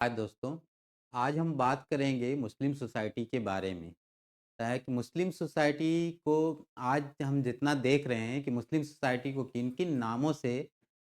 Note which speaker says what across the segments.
Speaker 1: आज दोस्तों, आज हम बात करेंगे मुस्लिम सोसाइटी के बारे में। क्या है कि मुस्लिम सोसाइटी को आज हम जितना देख रहे हैं कि मुस्लिम सोसाइटी को किन-किन नामों से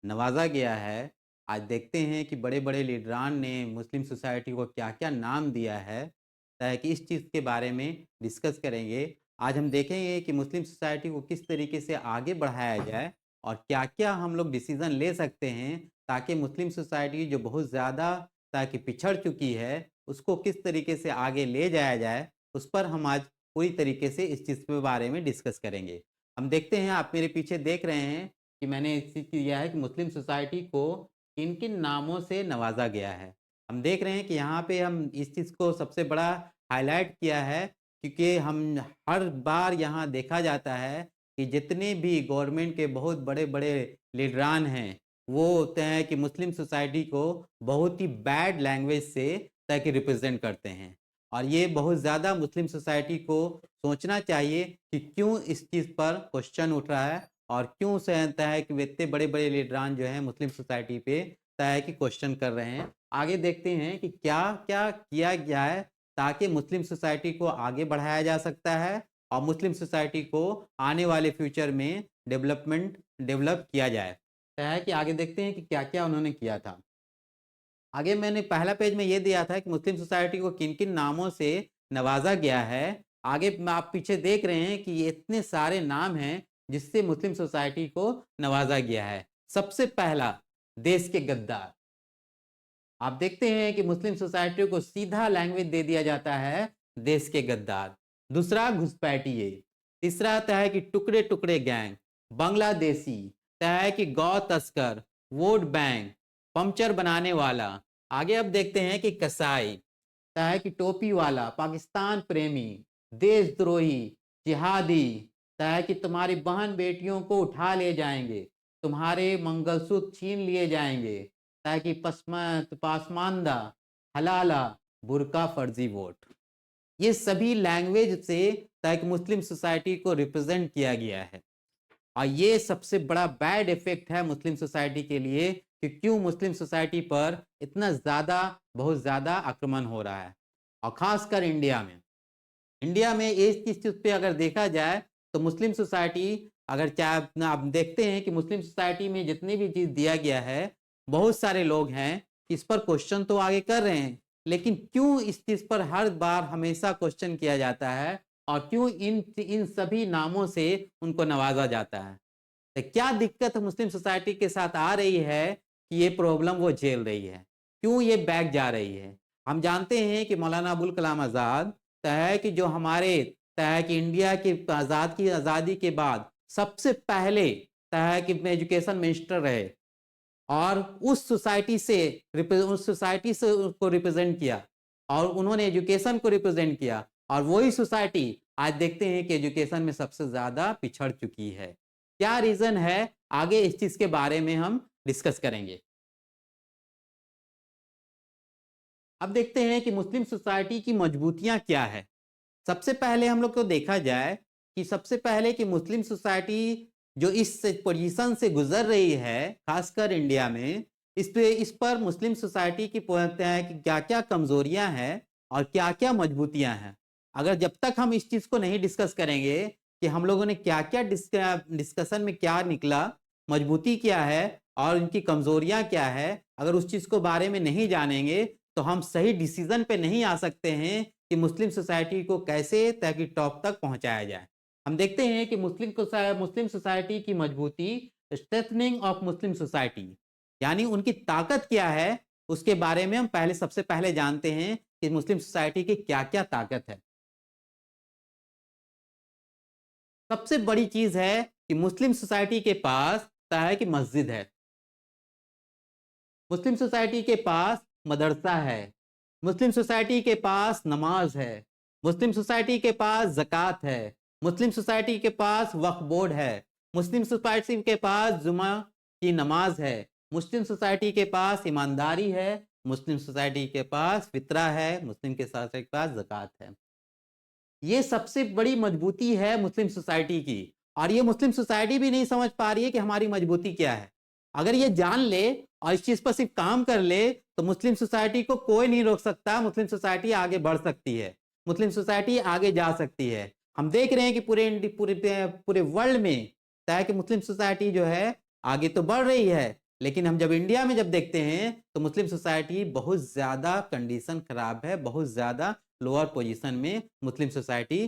Speaker 1: नवाज़ा गया है। आज देखते हैं कि बड़े-बड़े लीडरान ने मुस्लिम सोसाइटी को क्या-क्या नाम दिया है। क्या है कि इस चीज़ के बारे में डिस्कस करेंगे। आज हम देखेंगे कि मुस्लिम सोसाइटी को किस तरीके से आगे बढ़ाया जाए और क्या-क्या हम लोग डिसीज़न ले सकते हैं ताकि मुस्लिम सोसाइटी जो बहुत ज़्यादा ताकि पिछड़ चुकी है, उसको किस तरीके से आगे ले जाया जाए, उस पर हम आज पूरी तरीके से इस चीज़ के बारे में डिस्कस करेंगे। हम देखते हैं आप मेरे पीछे देख रहे हैं कि मैंने एक चीज़ किया है कि मुस्लिम सोसाइटी को किन-किन नामों से नवाज़ा गया है। हम देख रहे हैं कि यहाँ पे हम इस चीज़ को सबसे बड़ा हाइलाइट किया है क्योंकि हम हर बार यहाँ देखा जाता है कि जितने भी गवर्नमेंट के बहुत बड़े-बड़े लीडरान हैं, वो होते हैं कि मुस्लिम सोसाइटी को बहुत ही बैड लैंग्वेज से ताकि रिप्रेजेंट करते हैं और ये बहुत ज़्यादा मुस्लिम सोसाइटी को सोचना चाहिए कि क्यों इस चीज़ पर क्वेश्चन उठ रहा है और क्यों सहता है कि इतने बड़े-बड़े लीडरान जो हैं मुस्लिम सोसाइटी पे तय है कि क्वेश्चन कर रहे हैं। आगे देखते हैं कि क्या-क्या किया गया है ताकि मुस्लिम सोसाइटी को आगे बढ़ाया जा सकता है और मुस्लिम सोसाइटी को आने वाले फ्यूचर में डेवलप किया जाए। है कि आगे देखते हैं कि क्या-क्या उन्होंने किया था। आगे मैंने पहला पेज में ये दिया था कि मुस्लिम सोसाइटी को किन-किन नामों से नवाज़ा गया है। आगे में आप पीछे देख रहे हैं कि ये इतने सारे नाम हैं, जिससे मुस्लिम सोसाइटी को नवाज़ा गया है। सबसे पहला, देश के गद्दार। आप देखते हैं कि मुस्लिम सोसाइटी को सीधा लैंग्वेज दे दिया जाता है, देश के गद्दार। दूसरा, घुसपैठिए। तीसरा आता है कि टुकड़े-टुकड़े गैंग, बांग्लादेशी, आता है कि गौ तस्कर, वोट बैंक, पंचर बनाने वाला। आगे अब देखते हैं कि कसाई, आता है कि टोपी वाला, पाकिस्तान प्रेमी, देशद्रोही, जिहादी, आता है कि तुम्हारी बहन बेटियों को उठा ले जाएंगे, तुम्हारे मंगलसूत्र छीन लिए जाएंगे, ताकि पासमानदा, हलाला, बुर्का, फर्जी वोट। ये सभी लैंग्वेज से ताकि मुस्लिम सोसाइटी को रिप्रेजेंट किया गया है और ये सबसे बड़ा बैड इफेक्ट है मुस्लिम सोसाइटी के लिए कि क्यों मुस्लिम सोसाइटी पर इतना ज़्यादा बहुत ज़्यादा आक्रमण हो रहा है और ख़ासकर इंडिया में इस चीज़ पे अगर देखा जाए तो मुस्लिम सोसाइटी अगर चाहे आप देखते हैं कि मुस्लिम सोसाइटी में जितनी भी चीज़ दिया गया है, बहुत सारे लोग हैं इस पर क्वेश्चन तो आगे कर रहे हैं, लेकिन क्यों इस चीज़ पर हर बार हमेशा क्वेश्चन किया जाता है और क्यों इन इन सभी नामों से उनको नवाजा जाता है? तो क्या दिक्कत मुस्लिम सोसाइटी के साथ आ रही है कि ये प्रॉब्लम वो झेल रही है? क्यों ये बैक जा रही है? हम जानते हैं कि मौलाना अबुल कलाम आज़ाद है कि जो हमारे है कि इंडिया की आज़ादी के बाद सबसे पहले है कि एजुकेशन मिनिस्टर रहे और उस सोसाइटी से उसको रिप्रेजेंट किया और उन्होंने एजुकेशन को रिप्रेजेंट किया और वही सोसाइटी आज देखते हैं कि एजुकेशन में सबसे ज़्यादा पिछड़ चुकी है। क्या रीज़न है? आगे इस चीज़ के बारे में हम डिस्कस करेंगे। अब देखते हैं कि मुस्लिम सोसाइटी की मजबूतियाँ क्या है? सबसे पहले हम लोग को देखा जाए कि सबसे पहले कि मुस्लिम सोसाइटी जो इस पोजीशन से गुजर रही है, खासकर इंडिया में, इस पर मुस्लिम सोसाइटी की पूछते हैं कि क्या-क्या कमजोरियां हैं और क्या-क्या मजबूतियां हैं। अगर जब तक हम इस चीज को नहीं डिस्कस करेंगे कि हम लोगों ने क्या-क्या डिस्कशन में क्या निकला, मजबूती क्या है और इनकी कमजोरियां क्या है, अगर उस चीज को बारे में नहीं जानेंगे तो हम सही डिसीजन पे नहीं आ सकते हैं कि मुस्लिम सोसाइटी को कैसे ताकि टॉप तक पहुंचाया जाए। हम देखते हैं कि मुस्लिम सोसाइटी की मजबूती, स्ट्रेंथनिंग ऑफ मुस्लिम सोसाइटी, यानी उनकी ताकत क्या है, उसके बारे में हम सबसे पहले जानते हैं कि मुस्लिम सोसाइटी की क्या-क्या ताकत है। सबसे बड़ी चीज है कि मुस्लिम सोसाइटी के पास है कि मस्जिद है, मुस्लिम सोसाइटी के पास मदरसा है, मुस्लिम सोसाइटी के पास नमाज है, मुस्लिम सोसाइटी के पास ज़कात है, मुस्लिम सोसाइटी के पास वक्फ बोर्ड है, मुस्लिम सोसाइटी के पास जुमा की नमाज है, मुस्लिम सोसाइटी के पास ईमानदारी है, मुस्लिम सोसाइटी के पास फितरा है, मुस्लिम के सोसाइटी के पास ज़कात है। ये सबसे बड़ी मजबूती है मुस्लिम सोसाइटी की और ये मुस्लिम सोसाइटी भी नहीं समझ पा रही है कि हमारी मजबूती क्या है। अगर ये जान ले और इस चीज पर सिर्फ काम कर ले तो मुस्लिम सोसाइटी को कोई नहीं रोक सकता। मुस्लिम सोसाइटी आगे बढ़ सकती है, मुस्लिम सोसाइटी आगे जा सकती है। हम देख रहे हैं कि पूरे वर्ल्ड में क्या है कि मुस्लिम सोसाइटी जो है आगे तो बढ़ रही है, लेकिन हम जब इंडिया में जब देखते हैं तो मुस्लिम सोसाइटी बहुत ज्यादा कंडीशन खराब है, बहुत ज्यादा लोअर पोजीशन में मुस्लिम सोसाइटी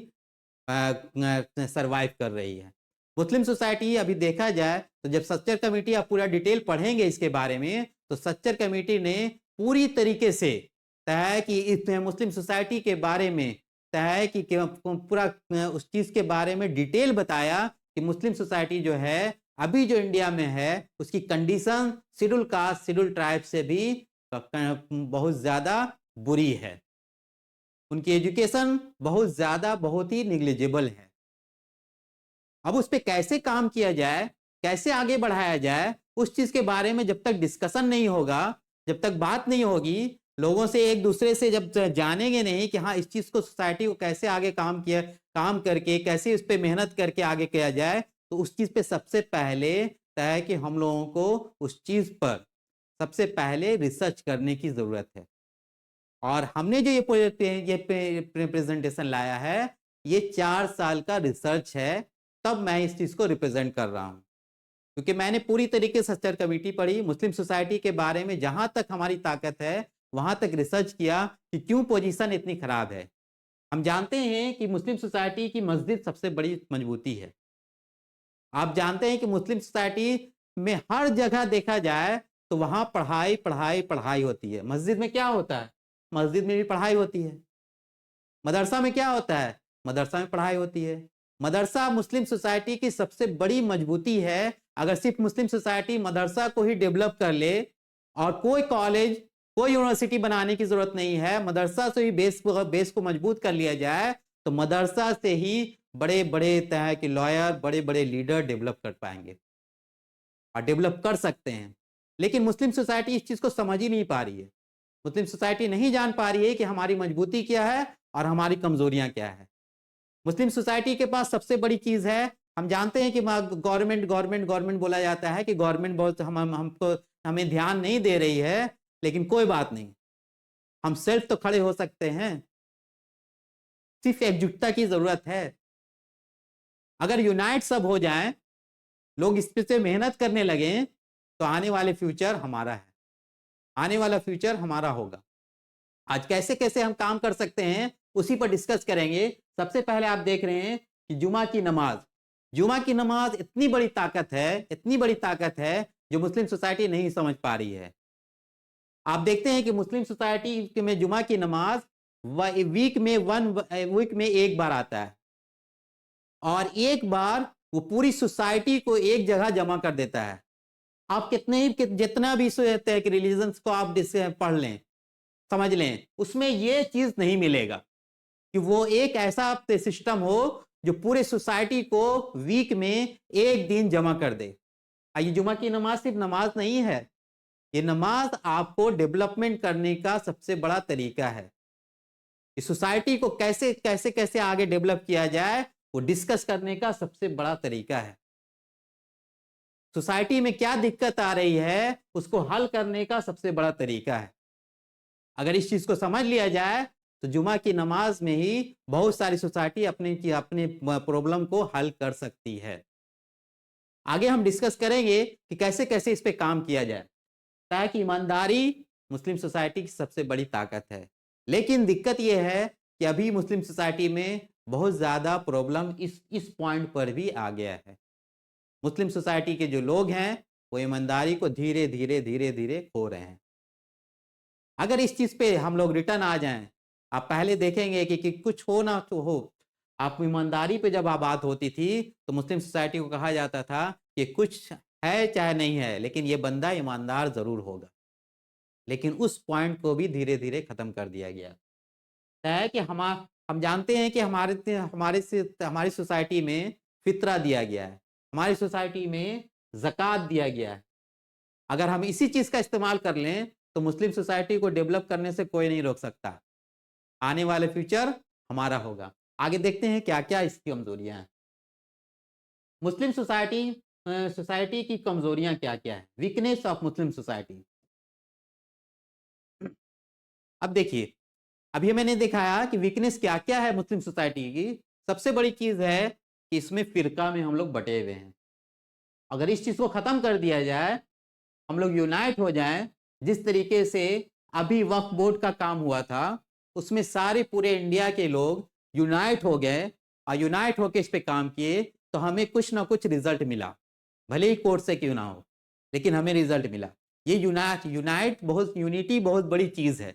Speaker 1: सरवाइव कर रही है। मुस्लिम सोसाइटी अभी देखा जाए तो जब सच्चर कमेटी आप पूरा डिटेल पढ़ेंगे इसके बारे में, तो सच्चर कमेटी ने पूरी तरीके से तय कि इस मुस्लिम सोसाइटी के बारे में तय कि पूरा उस चीज के बारे में डिटेल बताया कि मुस्लिम सोसाइटी जो है अभी जो इंडिया में है उसकी condition schedule caste schedule tribe से भी बहुत ज्यादा बुरी है। उनकी एजुकेशन बहुत ज्यादा बहुत ही निग्लिजिबल है। अब उस पर कैसे काम किया जाए, कैसे आगे बढ़ाया जाए, उस चीज के बारे में जब तक डिस्कशन नहीं होगा, जब तक बात नहीं होगी, लोगों से एक दूसरे से जब जानेंगे नहीं कि हाँ इस चीज को सोसाइटी को कैसे आगे काम करके कैसे उस पर मेहनत करके आगे किया जाए, तो उस चीज पे सबसे पहले तय कि हम लोगों को उस चीज पर सबसे पहले रिसर्च करने की जरूरत है। और हमने जो ये प्रेजेंटेशन लाया है ये 4 साल का रिसर्च है, तब मैं इस चीज को रिप्रेजेंट कर रहा हूं, क्योंकि मैंने पूरी तरीके से सच्चर कमेटी पढ़ी, मुस्लिम सोसाइटी के बारे में जहां तक हमारी ताकत है वहां तक रिसर्च किया कि क्यों पोजीशन इतनी खराब है। हम जानते हैं कि मुस्लिम सोसाइटी की मस्जिद सबसे बड़ी मजबूती है। आप जानते हैं कि मुस्लिम सोसाइटी में हर जगह देखा जाए तो वहां पढ़ाई पढ़ाई पढ़ाई होती है। मस्जिद में क्या होता है? मस्जिद में भी पढ़ाई होती है। मदरसा में क्या होता है? मदरसा में पढ़ाई होती है। मदरसा मुस्लिम सोसाइटी की सबसे बड़ी मजबूती है। अगर सिर्फ मुस्लिम सोसाइटी मदरसा को ही डेवलप कर ले और कोई कॉलेज कोई यूनिवर्सिटी बनाने की जरूरत नहीं है, मदरसा से ही बेस को मजबूत कर लिया जाए तो मदरसा से ही बड़े बड़े तरह के लॉयर बड़े बड़े लीडर डेवलप कर पाएंगे और डेवलप कर सकते हैं। लेकिन मुस्लिम सोसाइटी इस चीज को समझ ही नहीं पा रही है। मुस्लिम सोसाइटी नहीं जान पा रही है कि हमारी मजबूती क्या है और हमारी कमजोरियां क्या है। मुस्लिम सोसाइटी के पास सबसे बड़ी चीज है, हम जानते हैं कि गवर्नमेंट गवर्नमेंट गवर्नमेंट बोला जाता है कि गवर्नमेंट बहुत हमको हमें ध्यान नहीं दे रही है, लेकिन कोई बात नहीं, हम सेल्फ तो खड़े हो सकते हैं। सिर्फ एकजुटता की जरूरत है। अगर यूनाइट सब हो जाएं, लोग इस पे से मेहनत करने लगे, तो आने वाले फ्यूचर हमारा है, आने वाला फ्यूचर हमारा होगा। आज कैसे कैसे हम काम कर सकते हैं उसी पर डिस्कस करेंगे। सबसे पहले आप देख रहे हैं कि जुमा की नमाज, जुमा की नमाज इतनी बड़ी ताकत है, इतनी बड़ी ताकत है जो मुस्लिम सोसाइटी नहीं समझ पा रही है। आप देखते हैं कि मुस्लिम सोसाइटी में जुमा की नमाज वीक में एक बार आता है और एक बार वो पूरी सोसाइटी को एक जगह जमा कर देता है। आप जितना भी रिलीजन को आप पढ़ लें समझ लें, उसमें ये चीज नहीं मिलेगा कि वो एक ऐसा सिस्टम हो जो पूरे सोसाइटी को वीक में एक दिन जमा कर दे। ये जुमा की नमाज सिर्फ नमाज नहीं है, ये नमाज आपको डेवलपमेंट करने का सबसे बड़ा तरीका है। इस सोसाइटी को कैसे कैसे कैसे आगे डेवलप किया जाए वो डिस्कस करने का सबसे बड़ा तरीका है। सोसाइटी में क्या दिक्कत आ रही है उसको हल करने का सबसे बड़ा तरीका है। अगर इस चीज को समझ लिया जाए तो जुमा की नमाज में ही बहुत सारी सोसाइटी अपने प्रॉब्लम को हल कर सकती है। आगे हम डिस्कस करेंगे कि कैसे कैसे इस पे काम किया जाए, ताकि ईमानदारी मुस्लिम सोसाइटी की सबसे बड़ी ताकत है। लेकिन दिक्कत यह है कि अभी मुस्लिम सोसाइटी में बहुत ज्यादा प्रॉब्लम इस पॉइंट पर भी आ गया है। मुस्लिम सोसाइटी के जो लोग हैं वो ईमानदारी को धीरे धीरे धीरे धीरे खो रहे हैं। अगर इस चीज पे हम लोग रिटर्न आ जाएं, आप पहले देखेंगे कि कुछ हो ना तो हो, आप ईमानदारी पे जब बात होती थी तो मुस्लिम सोसाइटी को कहा जाता था कि कुछ है चाहे नहीं है लेकिन ये बंदा ईमानदार जरूर होगा। लेकिन उस पॉइंट को भी धीरे धीरे खत्म कर दिया गया है कि हम जानते हैं कि हमारी सोसाइटी में फितरा दिया गया है, हमारी सोसाइटी में ज़कात दिया गया है। अगर हम इसी चीज का इस्तेमाल कर लें तो मुस्लिम सोसाइटी को डेवलप करने से कोई नहीं रोक सकता। आने वाले फ्यूचर हमारा होगा। आगे देखते हैं क्या क्या इसकी कमजोरियां हैं। मुस्लिम सोसाइटी सोसाइटी की कमजोरियां क्या क्या है, वीकनेस ऑफ मुस्लिम सोसाइटी। अब देखिए, अभी मैंने दिखाया कि वीकनेस क्या क्या है मुस्लिम सोसाइटी की। सबसे बड़ी चीज है कि इसमें फिरका में हम लोग बटे हुए हैं। अगर इस चीज को खत्म कर दिया जाए, हम लोग यूनाइट हो जाएं, जिस तरीके से अभी वक्फ बोर्ड का काम हुआ था, उसमें सारे पूरे इंडिया के लोग यूनाइट हो गए और यूनाइट होकर इस पे काम किए, तो हमें कुछ ना कुछ रिजल्ट मिला, भले ही कोर्ट से क्यों ना हो, लेकिन हमें रिजल्ट मिला। ये यूनाइट यूनाइट बहुत यूनिटी बहुत बड़ी चीज है।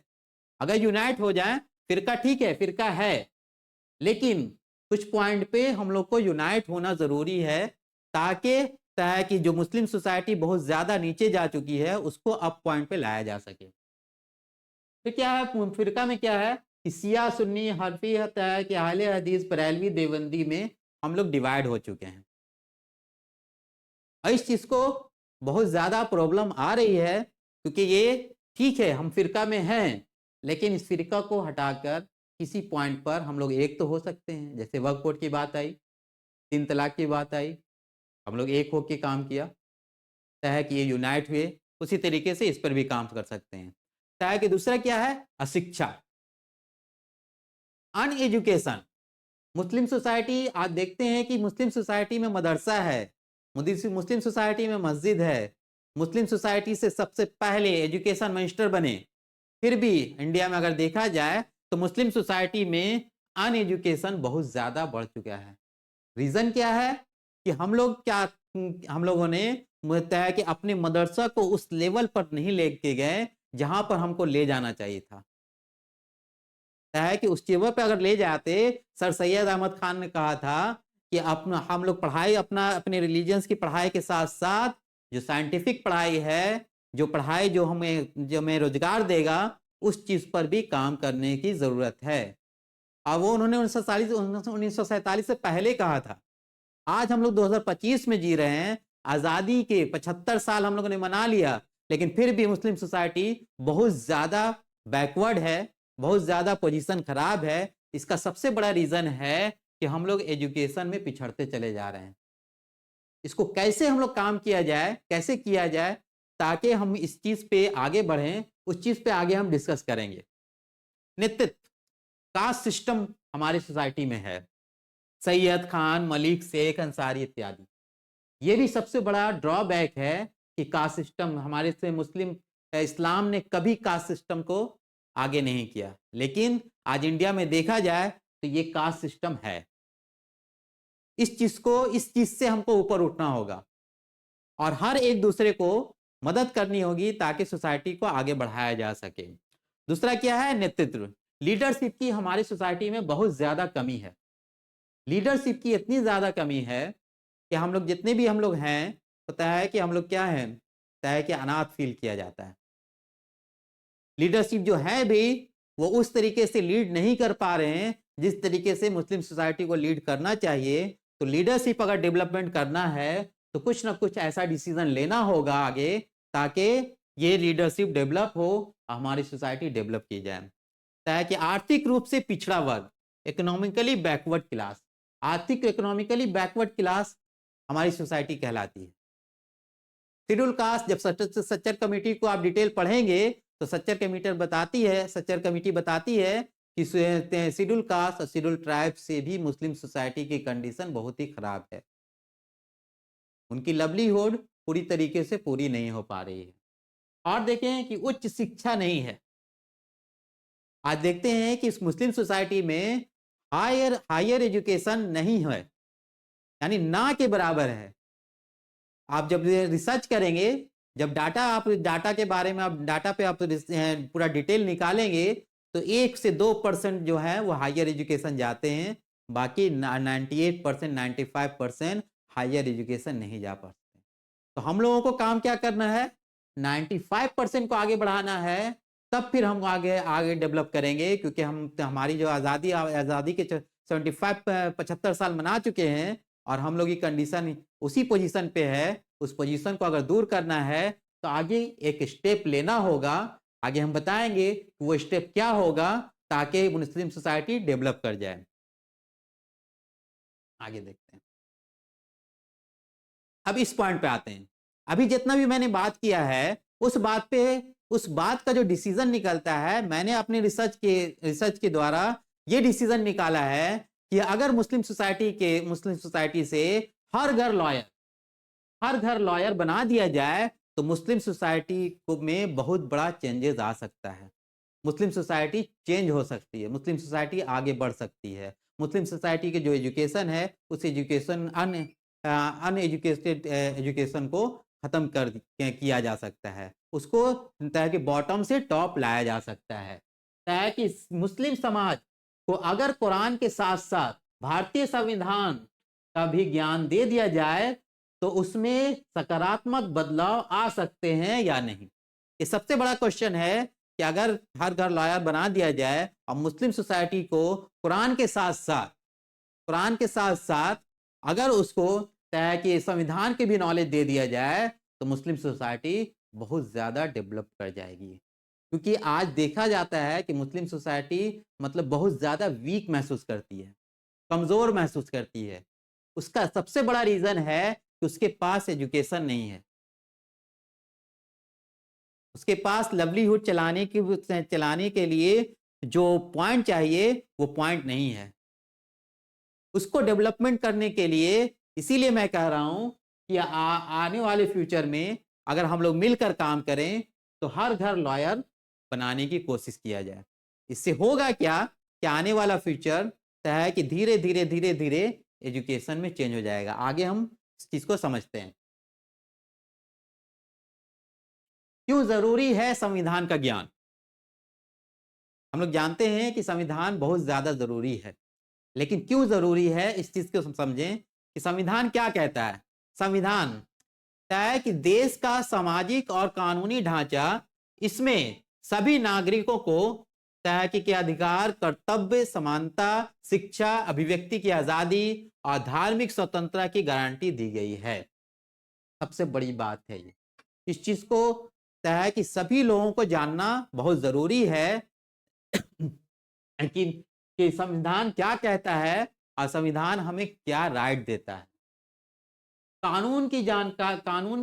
Speaker 1: अगर यूनाइट हो जाए, फिरका ठीक है, फिरका है, लेकिन कुछ पॉइंट पे हम लोग को यूनाइट होना जरूरी है, ताकि ताकि जो मुस्लिम सोसाइटी बहुत ज्यादा नीचे जा चुकी है उसको अप पॉइंट पे लाया जा सके। तो क्या है फिरका में, क्या है कि सिया सुन्नी हरफी है कि अहले हदीस बरेलवी देवबंदी में हम लोग डिवाइड हो चुके हैं। और इस चीज को बहुत ज्यादा प्रॉब्लम आ रही है, क्योंकि ये ठीक है हम फिरका में हैं, लेकिन इस फिरका को हटाकर किसी पॉइंट पर हम लोग एक तो हो सकते हैं। जैसे वक्फ बोर्ड की बात आई, 3 तलाक की बात आई, हम लोग एक होके काम किया, है कि ये यूनाइट हुए, उसी तरीके से इस पर भी काम कर सकते हैं। है कि दूसरा क्या है, अशिक्षा, अनएजुकेशन। मुस्लिम सोसाइटी आज देखते हैं कि मुस्लिम सोसाइटी में मदरसा है, मुस्लिम सोसाइटी में मस्जिद है, मुस्लिम सोसाइटी से सबसे पहले एजुकेशन मिनिस्टर बने, फिर भी इंडिया में अगर देखा जाए तो मुस्लिम सोसाइटी में अनएजुकेशन बहुत ज्यादा बढ़ चुका है। रीजन क्या है कि हम लोगों ने मुझे है कि अपने मदरसा को उस लेवल पर नहीं लेके गए जहां पर हमको ले जाना चाहिए था। है कि उस लेवल पर अगर ले जाते, सर सैयद अहमद खान ने कहा था कि अपना हम लोग पढ़ाई अपने रिलीजन्स की पढ़ाई के साथ साथ जो साइंटिफिक पढ़ाई है, जो पढ़ाई जो हमें रोजगार देगा, उस चीज पर भी काम करने की जरूरत है। और वो उन्होंने 1947 से पहले कहा था। आज हम लोग 2025 में जी रहे हैं, आजादी के 75 साल हम लोगों ने मना लिया, लेकिन फिर भी मुस्लिम सोसाइटी बहुत ज्यादा बैकवर्ड है, बहुत ज्यादा पोजीशन खराब है। इसका सबसे बड़ा रीजन है कि हम लोग एजुकेशन में पिछड़ते चले जा रहे हैं। इसको कैसे हम लोग काम किया जाए, कैसे किया जाए, ताकि हम इस चीज पे आगे बढ़ें, उस चीज पे आगे हम डिस्कस करेंगे। नेतृत्व, कास्ट सिस्टम हमारी सोसाइटी में है, सैयद खान, मलिक, शेख, अंसारी इत्यादि। ये भी सबसे बड़ा ड्रॉबैक है कि कास्ट सिस्टम हमारे से मुस्लिम इस्लाम ने कभी कास्ट सिस्टम को आगे नहीं किया, लेकिन आज इंडिया में देखा जाए तो ये कास्ट सिस्टम है। इस चीज से हमको ऊपर उठना होगा और हर एक दूसरे को मदद करनी होगी, ताकि सोसाइटी को आगे बढ़ाया जा सके। दूसरा क्या है, नेतृत्व, लीडरशिप की हमारी सोसाइटी में बहुत ज्यादा कमी है। लीडरशिप की इतनी ज्यादा कमी है कि हम लोग जितने भी हम लोग हैं, पता है कि हम लोग क्या हैं, पता है कि अनाथ फील किया जाता है। लीडरशिप जो है भी, वो उस तरीके से लीड नहीं कर पा रहे हैं जिस तरीके से मुस्लिम सोसाइटी को लीड करना चाहिए। तो लीडरशिप अगर डेवलपमेंट करना है, तो कुछ ना कुछ ऐसा डिसीजन लेना होगा आगे, ताकि ये लीडरशिप डेवलप हो, हमारी सोसाइटी डेवलप की जाए। है कि आर्थिक रूप से पिछड़ा वर्ग, इकोनॉमिकली बैकवर्ड क्लास, आर्थिक इकोनॉमिकली बैकवर्ड क्लास हमारी सोसाइटी कहलाती है। शेड्यूल कास्ट, जब सच्चर कमेटी को आप डिटेल पढ़ेंगे तो सच्चर कमेटी बताती है कि शेड्यूल कास्ट और शेड्यूल ट्राइब से भी मुस्लिम सोसाइटी की कंडीशन बहुत ही खराब है। उनकी लवलीहुड पूरी तरीके से पूरी नहीं हो पा रही है। और देखें कि उच्च शिक्षा नहीं है। आज देखते हैं कि इस मुस्लिम सोसाइटी में हायर एजुकेशन नहीं है, यानी ना के बराबर है। आप जब रिसर्च करेंगे, जब डाटा के बारे में आप डाटा पे आप पूरा डिटेल निकालेंगे, तो 1 से 2% जो है वो हायर एजुकेशन जाते हैं, बाकी 98% 95% हायर एजुकेशन नहीं जा पाते। तो हम लोगों को काम क्या करना है, 95% को आगे बढ़ाना है, तब फिर हम आगे आगे डेवलप करेंगे। क्योंकि हमारी जो आज़ादी के 75 साल मना चुके हैं, और हम लोग की कंडीशन उसी पोजीशन पे है। उस पोजीशन को अगर दूर करना है, तो आगे एक स्टेप लेना होगा। आगे हम बताएंगे वो स्टेप क्या होगा, ताकि मुस्लिम सोसाइटी डेवलप कर जाए। आगे देखते हैं। अब इस पॉइंट पे आते हैं। अभी जितना भी मैंने बात किया है उस बात का जो डिसीजन निकलता है, मैंने अपने रिसर्च के द्वारा ये डिसीजन निकाला है कि अगर मुस्लिम सोसाइटी से हर घर लॉयर बना दिया जाए तो मुस्लिम सोसाइटी को में बहुत बड़ा चेंजेस आ सकता है। मुस्लिम सोसाइटी चेंज हो सकती है, मुस्लिम सोसाइटी आगे बढ़ सकती है। मुस्लिम सोसाइटी के जो एजुकेशन है उस एजुकेशन अनएजुकेटेड एजुकेशन को खत्म कर किया जा सकता है, उसको ताकि बॉटम से टॉप लाया जा सकता है, ताकि मुस्लिम समाज को अगर कुरान के साथ साथ भारतीय संविधान का भी ज्ञान दे दिया जाए तो उसमें सकारात्मक बदलाव आ सकते हैं या नहीं। ये सबसे बड़ा क्वेश्चन है कि अगर हर घर लॉयर बना दिया जाए और मुस्लिम सोसाइटी को कुरान के साथ साथ अगर उसको कि संविधान के भी नॉलेज दे दिया जाए तो मुस्लिम सोसाइटी बहुत ज़्यादा डेवलप कर जाएगी। क्योंकि आज देखा जाता है कि मुस्लिम सोसाइटी मतलब बहुत ज़्यादा वीक महसूस करती है, कमज़ोर महसूस करती है। उसका सबसे बड़ा रीज़न है कि उसके पास एजुकेशन नहीं है, उसके पास लिवलीहुड चलाने के लिए जो पॉइंट चाहिए वो पॉइंट नहीं है। उसको डेवलपमेंट करने के लिए इसीलिए मैं कह रहा हूं कि आने वाले फ्यूचर में अगर हम लोग मिलकर काम करें तो हर घर लॉयर बनाने की कोशिश किया जाए। इससे होगा क्या कि आने वाला फ्यूचर है कि धीरे धीरे एजुकेशन में चेंज हो जाएगा। आगे हम इस चीज को समझते हैं। क्यों जरूरी है संविधान का ज्ञान? हम लोग जानते हैं कि संविधान बहुत ज्यादा जरूरी है, लेकिन क्यों जरूरी है इस चीज को समझें कि संविधान क्या कहता है। संविधान कहता है कि देश का सामाजिक और कानूनी ढांचा, इसमें सभी नागरिकों को के अधिकार, कर्तव्य, समानता, शिक्षा, अभिव्यक्ति की आजादी और धार्मिक स्वतंत्रता की गारंटी दी गई है। सबसे बड़ी बात है ये। इस चीज को है कि सभी लोगों को जानना बहुत जरूरी है कि संविधान क्या कहता है और संविधान हमें क्या राइट देता है। कानून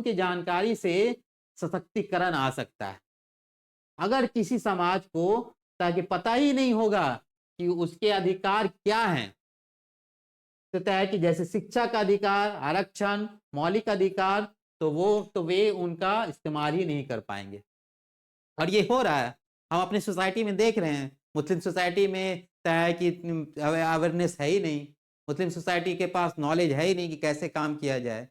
Speaker 1: की जानकारी से सशक्तिकरण आ सकता है। अगर किसी समाज को ताकि पता ही नहीं होगा कि उसके अधिकार क्या हैं, तो तय कि जैसे शिक्षा का अधिकार, आरक्षण, मौलिक अधिकार, तो वे उनका इस्तेमाल ही नहीं कर पाएंगे। और ये हो रहा है, हम अपनी सोसाइटी में देख रहे हैं। मुस्लिम सोसाइटी में तय कि अवेयरनेस है ही नहीं, मुस्लिम सोसाइटी के पास नॉलेज है ही नहीं कि कैसे काम किया जाए।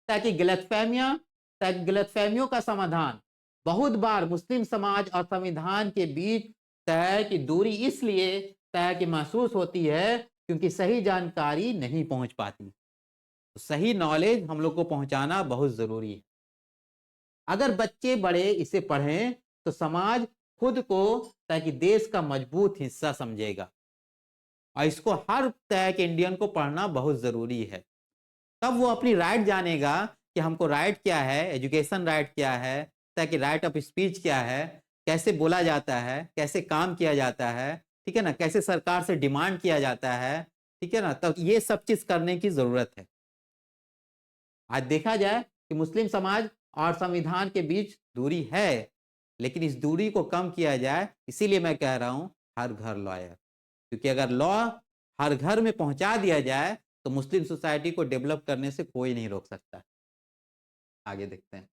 Speaker 1: ताकि गलतफहमियों का समाधान बहुत बार मुस्लिम समाज और संविधान के बीच तय की दूरी इसलिए तय की महसूस होती है क्योंकि सही जानकारी नहीं पहुंच पाती। तो सही नॉलेज हम लोग को पहुंचाना बहुत जरूरी है। अगर बच्चे बड़े इसे पढ़ें तो समाज खुद को ताकि देश का मजबूत हिस्सा समझेगा। और इसको हर तरह के इंडियन को पढ़ना बहुत जरूरी है। तब वो अपनी राइट जानेगा कि हमको राइट क्या है, एजुकेशन राइट क्या है, ताकि राइट ऑफ स्पीच क्या है, कैसे बोला जाता है, कैसे काम किया जाता है, ठीक है ना, कैसे सरकार से डिमांड किया जाता है, ठीक है ना। तब ये सब चीज करने की जरूरत है। आज देखा जाए कि मुस्लिम समाज और संविधान के बीच दूरी है, लेकिन इस दूरी को कम किया जाए, इसीलिए मैं कह रहा हूं हर घर लॉयर। क्योंकि अगर लॉ हर घर में पहुंचा दिया जाए तो मुस्लिम सोसाइटी को डेवलप करने से कोई नहीं रोक सकता। आगे देखते हैं,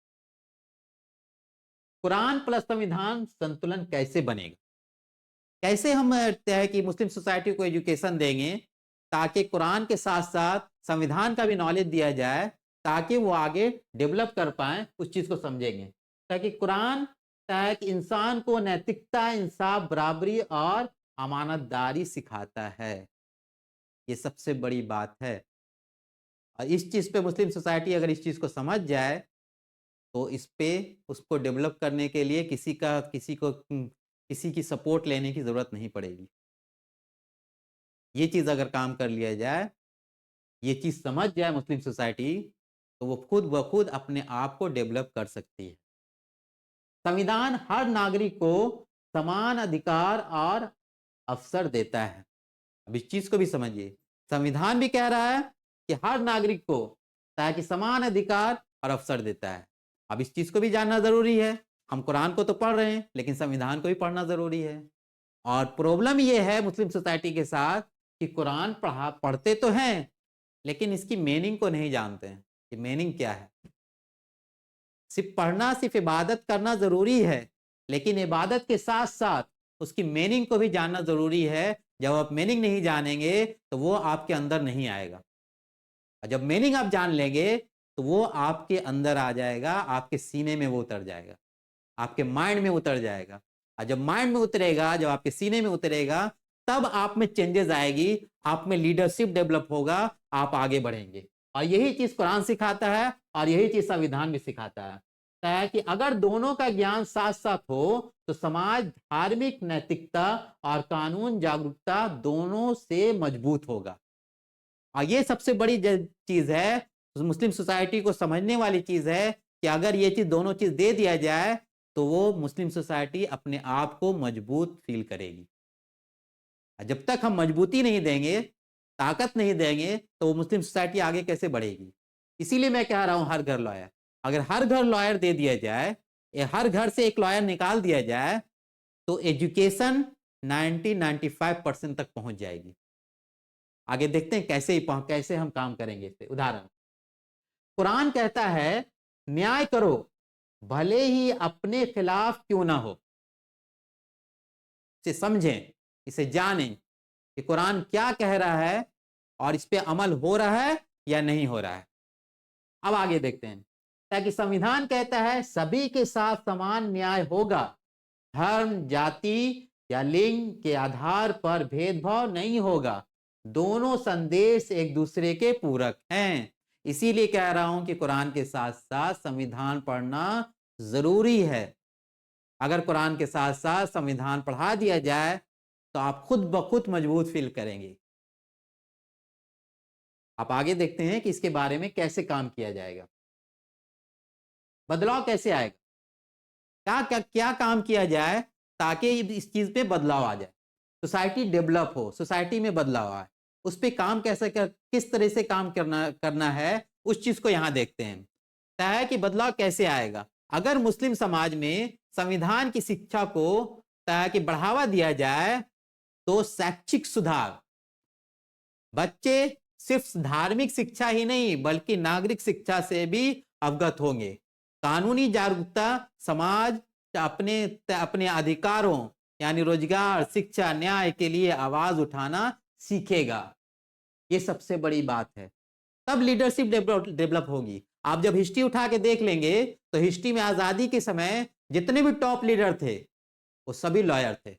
Speaker 1: कुरान प्लस संविधान संतुलन कैसे बनेगा। कैसे हम है कि मुस्लिम सोसाइटी को एजुकेशन देंगे ताकि कुरान के साथ साथ संविधान का भी नॉलेज दिया जाए, ताकि वो आगे डेवलप कर पाए, उस चीज को समझेंगे। ताकि कुरान तक इंसान को नैतिकता, इंसाफ, बराबरी और अमानतदारी सिखाता है। ये सबसे बड़ी बात है। और इस चीज पे मुस्लिम सोसाइटी अगर इस चीज को समझ जाए तो इस पे उसको डेवलप करने के लिए किसी की सपोर्ट लेने की जरूरत नहीं पड़ेगी। ये चीज अगर काम कर लिया जाए, ये चीज समझ जाए मुस्लिम सोसाइटी, तो वो खुद ब खुद अपने आप को डेवलप कर सकती है। संविधान हर नागरिक को समान अधिकार और अवसर देता है। अब इस चीज को भी समझिए, संविधान भी कह रहा है कि कि हर नागरिक को ताकि समान अधिकार और अवसर देता है। अब इस चीज को भी जानना जरूरी है। हम कुरान को तो पढ़ रहे हैं, लेकिन संविधान को भी पढ़ना जरूरी है। और प्रॉब्लम यह है मुस्लिम सोसाइटी के साथ कि कुरान पढ़ते तो हैं, लेकिन इसकी मीनिंग को नहीं जानते हैं कि मीनिंग क्या है। सिर्फ पढ़ना, सिर्फ इबादत करना जरूरी है, लेकिन इबादत के साथ साथ उसकी मीनिंग को भी जानना जरूरी है। जब आप मीनिंग नहीं जानेंगे तो वो आपके अंदर नहीं आएगा, और जब मीनिंग आप जान लेंगे तो वो आपके अंदर आ जाएगा, आपके सीने में वो उतर जाएगा, आपके माइंड में उतर जाएगा। और जब माइंड में उतरेगा, जब आपके सीने में उतरेगा, तब आप में चेंजेस आएगी, आप में लीडरशिप डेवलप होगा, आप आगे बढ़ेंगे। और यही चीज कुरान सिखाता है और यही चीज संविधान भी सिखाता है कि अगर दोनों का ज्ञान साथ साथ हो तो समाज धार्मिक नैतिकता और कानून जागरूकता दोनों से मजबूत होगा। और ये सबसे बड़ी चीज है, मुस्लिम सोसाइटी को समझने वाली चीज है कि अगर ये चीज, दोनों चीज दे दिया जाए तो वो मुस्लिम सोसाइटी अपने आप को मजबूत फील करेगी। जब तक हम मजबूती नहीं देंगे, ताकत नहीं देंगे, तो वो मुस्लिम सोसाइटी आगे कैसे बढ़ेगी। इसीलिए मैं कह रहा हूं हर घर लॉयर। अगर हर घर लॉयर दे दिया जाए, हर घर से एक लॉयर निकाल दिया जाए, तो एजुकेशन 90-95% तक पहुंच जाएगी। आगे देखते हैं कैसे हम काम करेंगे इस पे। उदाहरण, कुरान कहता है न्याय करो भले ही अपने खिलाफ क्यों ना हो। इसे समझें, इसे जानें कि कुरान क्या कह रहा है और इस पे अमल हो रहा है या नहीं हो रहा है। अब आगे देखते हैं। ताकि संविधान कहता है सभी के साथ समान न्याय होगा, धर्म, जाति या लिंग के आधार पर भेदभाव नहीं होगा, दोनों संदेश एक दूसरे के पूरक हैं। इसीलिए कह रहा हूं कि कुरान के साथ साथ संविधान पढ़ना जरूरी है। अगर कुरान के साथ साथ संविधान पढ़ा दिया जाए तो आप खुद ब खुद मजबूत फील करेंगे। आप आगे देखते हैं कि इसके बारे में कैसे काम किया जाएगा, बदलाव कैसे आएगा, क्या क्या क्या काम किया जाए ताकि इस चीज पे बदलाव आ जाए, सोसाइटी डेवलप हो, सोसाइटी में बदलाव आए। उस पर काम किस तरह से काम करना है, उस चीज को यहां देखते हैं। है कि बदलाव कैसे आएगा। अगर मुस्लिम समाज में संविधान की शिक्षा को कि बढ़ावा दिया जाए तो शैक्षिक सुधार, बच्चे सिर्फ धार्मिक शिक्षा ही नहीं बल्कि नागरिक शिक्षा से भी अवगत होंगे। कानूनी जागरूकता, समाज अपने अपने अधिकारों यानी रोजगार, शिक्षा, न्याय के लिए आवाज उठाना सीखेगा। ये सबसे बड़ी बात है। तब लीडरशिप डेवलप होगी। आप जब हिस्ट्री उठा के देख लेंगे तो हिस्ट्री में आजादी के समय जितने भी टॉप लीडर थे वो सभी लॉयर थे।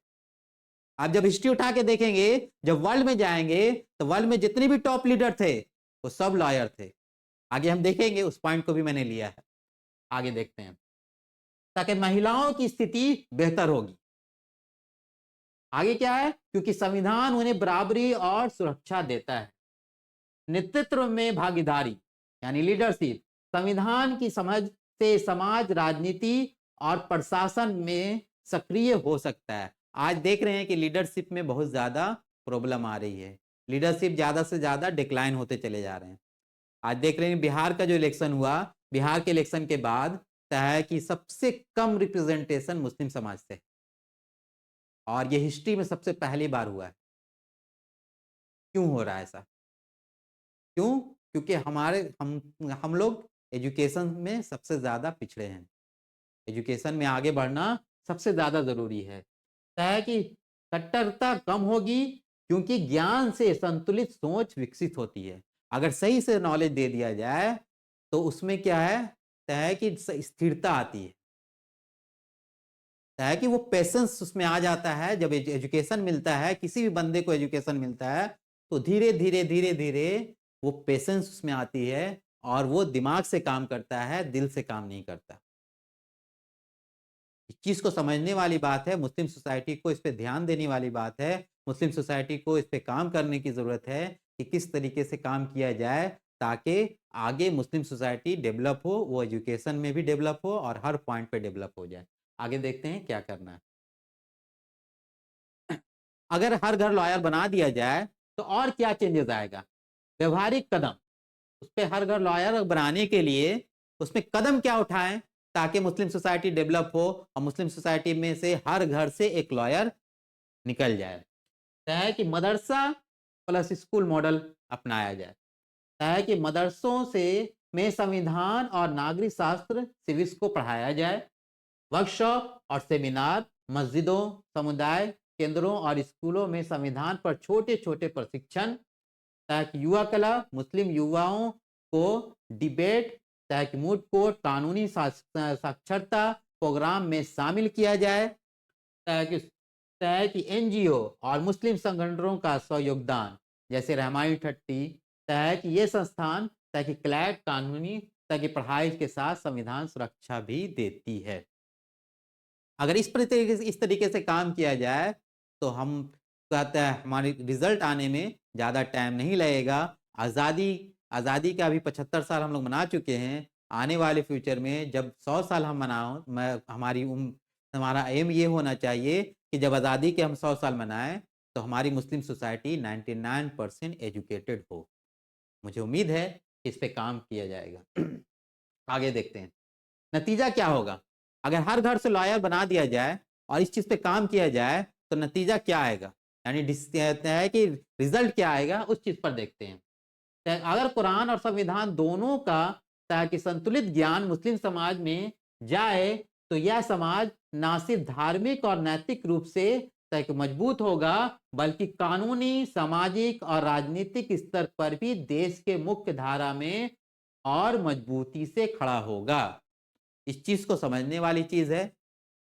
Speaker 1: आप जब हिस्ट्री उठा के देखेंगे, जब वर्ल्ड में जाएंगे तो वर्ल्ड में जितने भी टॉप लीडर थे वो सब लॉयर थे। आगे हम देखेंगे, उस पॉइंट को भी मैंने लिया है। आगे देखते हैं। ताकि महिलाओं की स्थिति बेहतर होगी। आगे क्या है, क्योंकि संविधान उन्हें बराबरी और सुरक्षा देता है। नेतृत्व में भागीदारी यानी लीडरशिप, संविधान की समझ से समाज, राजनीति और प्रशासन में सक्रिय हो सकता है। आज देख रहे हैं कि लीडरशिप में बहुत ज्यादा प्रॉब्लम आ रही है, लीडरशिप ज्यादा से ज्यादा डिक्लाइन होते चले जा रहे हैं। आज देख रहे हैं बिहार का जो इलेक्शन हुआ, बिहार के इलेक्शन के बाद है कि सबसे कम रिप्रेजेंटेशन मुस्लिम समाज से, और ये हिस्ट्री में सबसे पहली बार हुआ है। क्यों हो रहा है ऐसा? क्यों? क्योंकि हम लोग एजुकेशन में सबसे ज्यादा पिछड़े हैं। एजुकेशन में आगे बढ़ना सबसे ज्यादा जरूरी है कि कट्टरता कम होगी, क्योंकि ज्ञान से संतुलित सोच विकसित होती है। अगर सही से नॉलेज दे दिया जाए तो उसमें क्या है कि स्थिरता आती है कि वो पेशेंस उसमें आ जाता है। जब एजुकेशन मिलता है, किसी भी बंदे को एजुकेशन मिलता है तो धीरे धीरे धीरे धीरे वो पेशेंस उसमें आती है और वो दिमाग से काम करता है, दिल से काम नहीं करता। इस चीज को समझने वाली बात है। मुस्लिम सोसाइटी को इस पे ध्यान देने वाली बात है। मुस्लिम सोसाइटी को इस पे काम करने की जरूरत है कि किस तरीके से काम किया जाए ताकि आगे मुस्लिम सोसाइटी डेवलप हो, वो एजुकेशन में भी डेवलप हो और हर पॉइंट पे डेवलप हो जाए। आगे देखते हैं क्या करना है। अगर हर घर लॉयर बना दिया जाए तो और क्या चेंजेस आएगा। व्यवहारिक कदम, उस पे हर घर लॉयर बनाने के लिए उसमें कदम क्या उठाएं ताकि मुस्लिम सोसाइटी डेवलप हो और मुस्लिम सोसाइटी में से हर घर से एक लॉयर निकल जाए। है कि मदरसा प्लस स्कूल मॉडल अपनाया जाए। है कि मदरसों से में संविधान और नागरिक शास्त्र सिविक्स को पढ़ाया जाए। वर्कशॉप और सेमिनार मस्जिदों, समुदाय केंद्रों और स्कूलों में संविधान पर छोटे छोटे प्रशिक्षण, ताकि युवा कला मुस्लिम युवाओं को डिबेट, ताकि मूड कोर्ट कानूनी साक्षरता प्रोग्राम में शामिल किया जाए, ताकि एनजीओ और मुस्लिम संगठनों का योगदान जैसे रहमानी ठट्टी, कि ये संस्थान ताकि क्लैट कानूनी ताकि पढ़ाई के साथ संविधान सुरक्षा भी देती है। अगर इस तरीके से काम किया जाए तो हम कहते हैं हमारी रिजल्ट आने में ज़्यादा टाइम नहीं लगेगा। आज़ादी आज़ादी का अभी 75 साल हम लोग मना चुके हैं। आने वाले फ्यूचर में जब 100 साल हम मनाओ मैं हमारी हमारा एम ये होना चाहिए कि जब आज़ादी के हम 100 साल मनाएं तो हमारी मुस्लिम सोसाइटी 99% एजुकेटेड हो। मुझे उम्मीद है कि इस पे काम किया जाएगा। आगे देखते हैं नतीजा क्या होगा। अगर हर घर से लॉयर बना दिया जाए और इस चीज पे काम किया जाए तो नतीजा क्या आएगा, यानी है कि रिजल्ट क्या आएगा उस चीज पर देखते हैं। अगर कुरान और संविधान दोनों का ताकि संतुलित ज्ञान मुस्लिम समाज में जाए तो यह समाज न सिर्फ धार्मिक और नैतिक रूप से मजबूत होगा बल्कि कानूनी, सामाजिक और राजनीतिक स्तर पर भी देश के मुख्य धारा में और मजबूती से खड़ा होगा। इस चीज को समझने वाली चीज है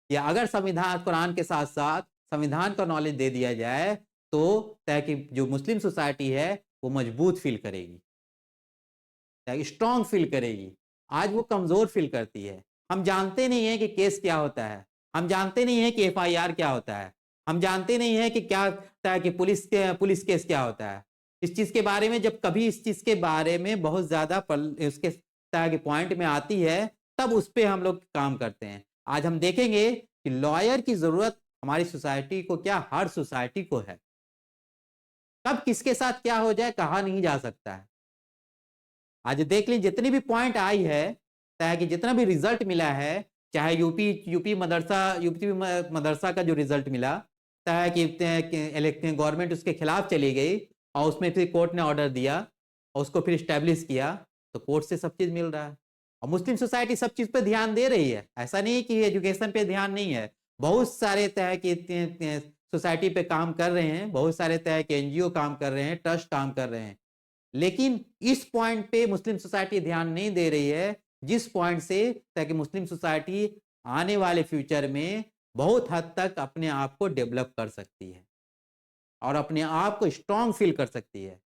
Speaker 1: कि अगर संविधान कुरान के साथ साथ संविधान का नॉलेज दे दिया जाए तो ताकि जो मुस्लिम सोसाइटी है वो मजबूत फील करेगी, स्ट्रांग फील करेगी। आज वो कमजोर फील करती है। हम जानते नहीं है कि केस क्या होता है, हम जानते नहीं है कि एफआईआर क्या होता है, हम जानते नहीं है कि क्या कि पुलिस केस क्या होता है। इस चीज के बारे में जब कभी इस चीज के बारे में बहुत ज्यादा उसके पॉइंट में आती है तब उस पर हम लोग काम करते हैं। आज हम देखेंगे कि लॉयर की जरूरत हमारी सोसाइटी को क्या हर सोसाइटी को है। कब किसके साथ क्या हो जाए कहा नहीं जा सकता है। आज देख लीजिए जितनी भी पॉइंट आई है कि जितना भी रिजल्ट मिला है, चाहे यूपी मदरसा का जो रिजल्ट मिला कि गवर्नमेंट उसके खिलाफ चली गई और उसमें फिर कोर्ट ने ऑर्डर दिया और उसको फिर स्टैब्लिश किया तो कोर्ट से सब चीज मिल रहा है और मुस्लिम सोसाइटी सब चीज पे ध्यान दे रही है। ऐसा नहीं कि एजुकेशन पे ध्यान नहीं है, बहुत सारे सोसाइटी पे काम कर रहे हैं, बहुत सारे एनजीओ काम कर रहे हैं, ट्रस्ट काम कर रहे हैं, लेकिन इस पॉइंट पे मुस्लिम सोसाइटी ध्यान नहीं दे रही है जिस पॉइंट से ताकि मुस्लिम सोसाइटी आने वाले फ्यूचर में बहुत हद तक अपने आप को डेवलप कर सकती है और अपने आप को स्ट्रांग फील कर सकती है।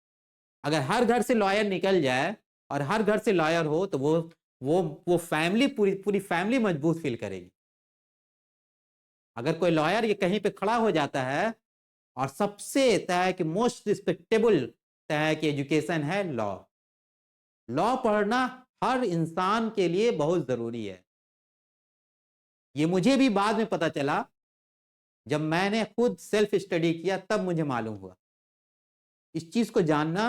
Speaker 1: अगर हर घर से लॉयर निकल जाए और हर घर से लॉयर हो तो वो फैमिली पूरी फैमिली मजबूत फील करेगी। अगर कोई लॉयर ये कहीं पे खड़ा हो जाता है और सबसे तय कि मोस्ट रिस्पेक्टेबल तय की एजुकेशन है लॉ। लॉ पढ़ना हर इंसान के लिए बहुत जरूरी है। ये मुझे भी बाद में पता चला, जब मैंने खुद सेल्फ स्टडी किया तब मुझे मालूम हुआ। इस चीज को जानना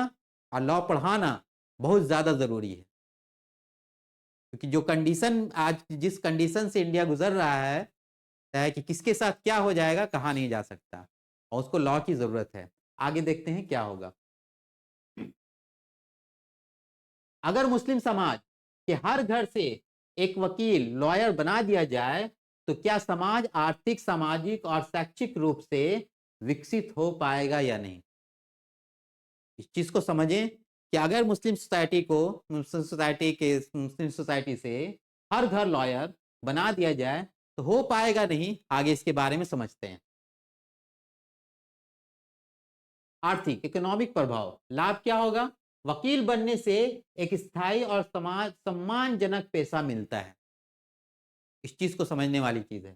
Speaker 1: और लॉ पढ़ाना बहुत ज्यादा जरूरी है, क्योंकि जो कंडीशन आज जिस कंडीशन से इंडिया गुजर रहा है कि किसके साथ क्या हो जाएगा कहा नहीं जा सकता और उसको लॉ की जरूरत है। आगे देखते हैं क्या होगा। अगर मुस्लिम समाज के हर घर से एक वकील लॉयर बना दिया जाए तो क्या समाज आर्थिक, सामाजिक और शैक्षिक रूप से विकसित हो पाएगा या नहीं। इस चीज को समझें कि अगर मुस्लिम सोसाइटी से हर घर लॉयर बना दिया जाए तो हो पाएगा नहीं। आगे इसके बारे में समझते हैं। आर्थिक इकोनॉमिक प्रभाव, लाभ क्या होगा। वकील बनने से एक स्थायी और समाज सम्मानजनक पेशा मिलता है। इस चीज को समझने वाली चीज है।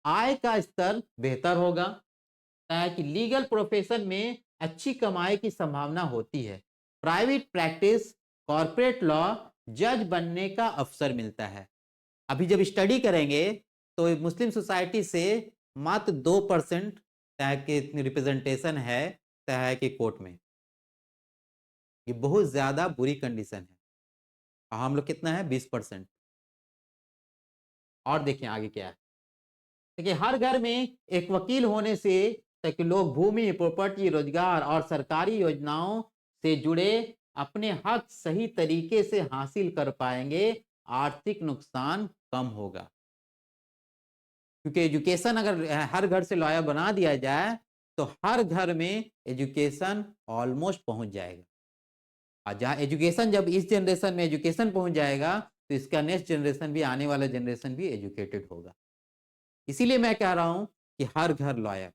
Speaker 1: आय का स्तर बेहतर होगा कि लीगल प्रोफेशन में अच्छी कमाई की संभावना होती है। प्राइवेट प्रैक्टिस, कॉर्पोरेट लॉ, जज बनने का अवसर मिलता है। अभी जब स्टडी करेंगे तो मुस्लिम सोसाइटी से मात्र 2% रिप्रेजेंटेशन है कि कोर्ट में। ये बहुत ज्यादा बुरी कंडीशन है। और हम लोग कितना है, 20%। और देखिए आगे क्या है। देखिए हर घर में एक वकील होने से ताकि लोग भूमि, प्रॉपर्टी, रोजगार और सरकारी योजनाओं से जुड़े अपने हक सही तरीके से हासिल कर पाएंगे, आर्थिक नुकसान कम होगा। क्योंकि एजुकेशन अगर हर घर से लॉयर बना दिया जाए तो हर घर में एजुकेशन ऑलमोस्ट पहुंच जाएगा। और जहाँ एजुकेशन, जब इस जनरेशन में एजुकेशन पहुंच जाएगा तो इसका नेक्स्ट जनरेशन भी, आने वाला जनरेशन भी एजुकेटेड होगा। इसीलिए मैं कह रहा हूं कि हर घर लॉयर,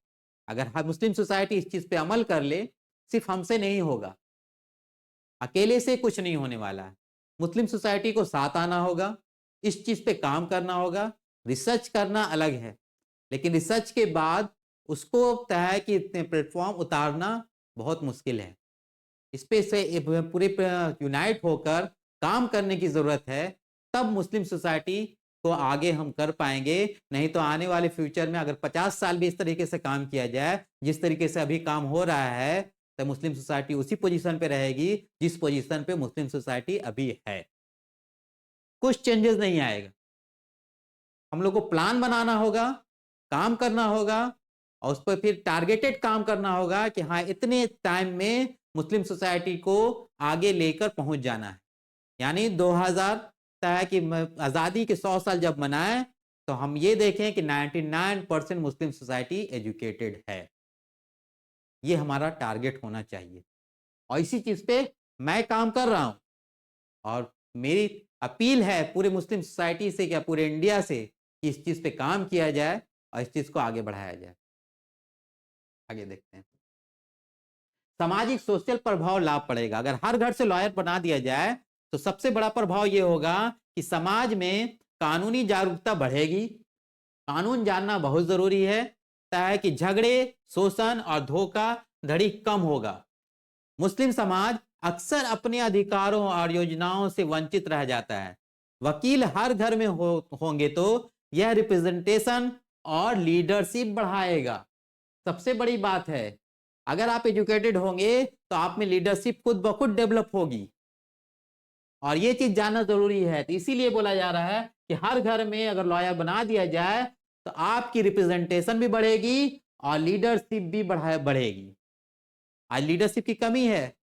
Speaker 1: अगर हर मुस्लिम सोसाइटी इस चीज पे अमल कर ले, सिर्फ हमसे नहीं होगा, अकेले से कुछ नहीं होने वाला है। मुस्लिम सोसाइटी को साथ आना होगा, इस चीज पे काम करना होगा। रिसर्च करना अलग है, लेकिन रिसर्च के बाद उसको तय कि इतने प्लेटफॉर्म उतारना बहुत मुश्किल है। इस पे से पूरे यूनाइट होकर काम करने की जरूरत है, तब मुस्लिम सोसाइटी को आगे हम कर पाएंगे। नहीं तो आने वाले फ्यूचर में अगर 50 साल भी इस तरीके से काम किया जाए जिस तरीके से अभी काम हो रहा है, तो मुस्लिम सोसाइटी उसी पोजीशन पे रहेगी जिस पोजीशन पे मुस्लिम सोसाइटी अभी है। कुछ चेंजेस नहीं आएगा। हम लोग को प्लान बनाना होगा, काम करना होगा, और उस पर फिर टारगेटेड काम करना होगा कि हाँ इतने टाइम में मुस्लिम सोसाइटी को आगे लेकर पहुंच जाना है। यानी 2000 तय कि आज़ादी के 100 साल जब मनाए तो हम ये देखें कि 99% मुस्लिम सोसाइटी एजुकेटेड है। ये हमारा टारगेट होना चाहिए, और इसी चीज पे मैं काम कर रहा हूं। और मेरी अपील है पूरे मुस्लिम सोसाइटी से, क्या पूरे इंडिया से, कि इस चीज पे काम किया जाए और इस चीज को आगे बढ़ाया जाए। आगे देखते हैं। सामाजिक सोशल प्रभाव लाभ पड़ेगा। अगर हर घर से लॉयर बना दिया जाए तो सबसे बड़ा प्रभाव यह होगा कि समाज में कानूनी जागरूकता बढ़ेगी। कानून जानना बहुत जरूरी है, ताकि झगड़े, शोषण और धोखाधड़ी कम होगा। मुस्लिम समाज अक्सर अपने अधिकारों और योजनाओं से वंचित रह जाता है। वकील हर घर में होंगे तो यह रिप्रेजेंटेशन और लीडरशिप बढ़ाएगा। सबसे बड़ी बात है, अगर आप एजुकेटेड होंगे तो आप में लीडरशिप खुद ब खुद डेवलप होगी, और ये चीज जानना जरूरी है। तो इसीलिए बोला जा रहा है कि हर घर में अगर लॉयर बना दिया जाए तो आपकी रिप्रेजेंटेशन भी बढ़ेगी और लीडरशिप भी बढ़ेगी। आज लीडरशिप की कमी है,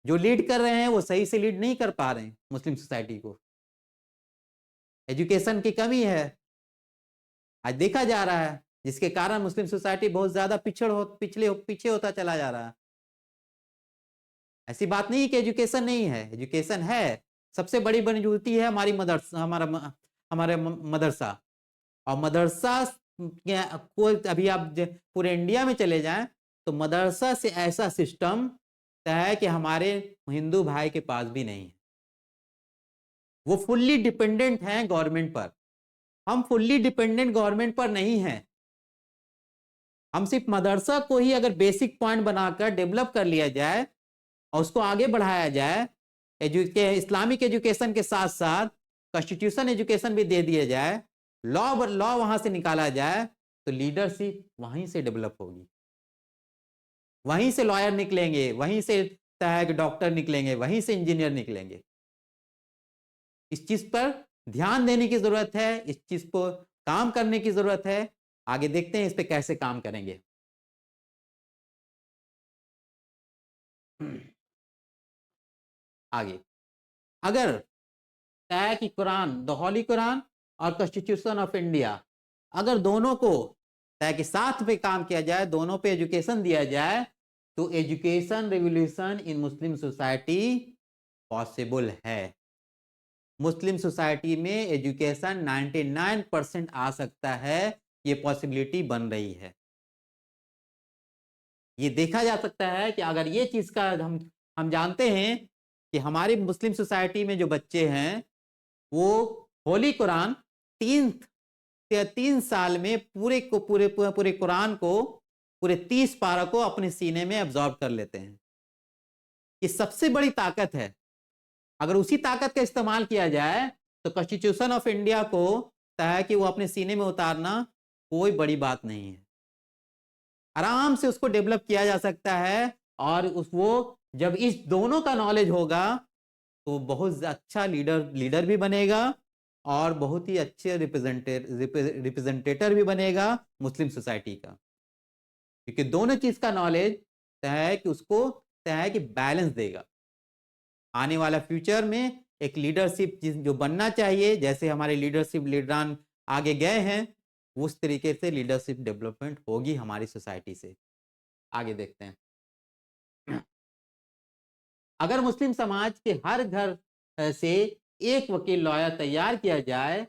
Speaker 1: जो लीड कर रहे हैं वो सही से लीड नहीं कर पा रहे हैं मुस्लिम सोसाइटी को। एजुकेशन की कमी है, आज देखा जा रहा है, जिसके कारण मुस्लिम सोसाइटी बहुत ज्यादा पीछे होता चला जा रहा है। ऐसी बात नहीं कि एजुकेशन नहीं है, एजुकेशन है। सबसे बड़ी मजबूती है हमारे मदरसा। और मदरसा को अभी आप पूरे इंडिया में चले जाएं तो मदरसा से ऐसा सिस्टम है कि हमारे हिंदू भाई के पास भी नहीं है। वो फुल्ली डिपेंडेंट हैं गवर्नमेंट पर। हम फुल्ली डिपेंडेंट गवर्नमेंट पर नहीं हैं। हम सिर्फ मदरसा को ही अगर बेसिक पॉइंट बनाकर डेवलप कर लिया जाए और उसको आगे बढ़ाया जाए, इस्लामिक एजुकेशन के साथ साथ कॉन्स्टिट्यूशन एजुकेशन भी दे दिया जाए, लॉ वहां से निकाला जाए, तो लीडरशिप वहीं से डेवलप होगी। वहीं से लॉयर निकलेंगे, वहीं से डॉक्टर निकलेंगे, वहीं से इंजीनियर निकलेंगे। इस चीज पर ध्यान देने की जरूरत है, इस चीज पर काम करने की जरूरत है। आगे देखते हैं इस पे कैसे काम करेंगे। आगे, अगर तय की कुरान, द होली कुरान और कॉन्स्टिट्यूशन ऑफ इंडिया, अगर दोनों को तय के साथ पे काम किया जाए, दोनों पे एजुकेशन दिया जाए, तो education revolution in Muslim society possible है। मुस्लिम सोसाइटी में एजुकेशन 99% आ सकता है, ये पॉसिबिलिटी बन रही है। ये देखा जा सकता है कि अगर ये चीज का हम जानते हैं कि हमारी मुस्लिम सोसाइटी में जो बच्चे हैं वो होली कुरान 3 साल में पूरे कुरान को, पूरे 30 पारा को अपने सीने में एब्जॉर्ब कर लेते हैं। ये सबसे बड़ी ताकत है। अगर उसी ताकत का इस्तेमाल किया जाए तो कॉन्स्टिट्यूशन ऑफ इंडिया को तय कि वो अपने सीने में उतारना कोई बड़ी बात नहीं है। आराम से उसको डेवलप किया जा सकता है, और वो जब इस दोनों का नॉलेज होगा तो बहुत अच्छा लीडर भी बनेगा और बहुत ही अच्छे रिप्रेजेंटेटर भी बनेगा मुस्लिम सोसाइटी का, क्योंकि दोनों चीज का नॉलेज तय है कि उसको तय है कि बैलेंस देगा। आने वाला फ्यूचर में एक लीडरशिप जो बनना चाहिए, जैसे हमारे लीडरान आगे गए हैं, उस तरीके से लीडरशिप डेवलपमेंट होगी हमारी सोसाइटी से। आगे देखते हैं। अगर मुस्लिम समाज के हर घर से एक वकील लॉयर तैयार किया जाए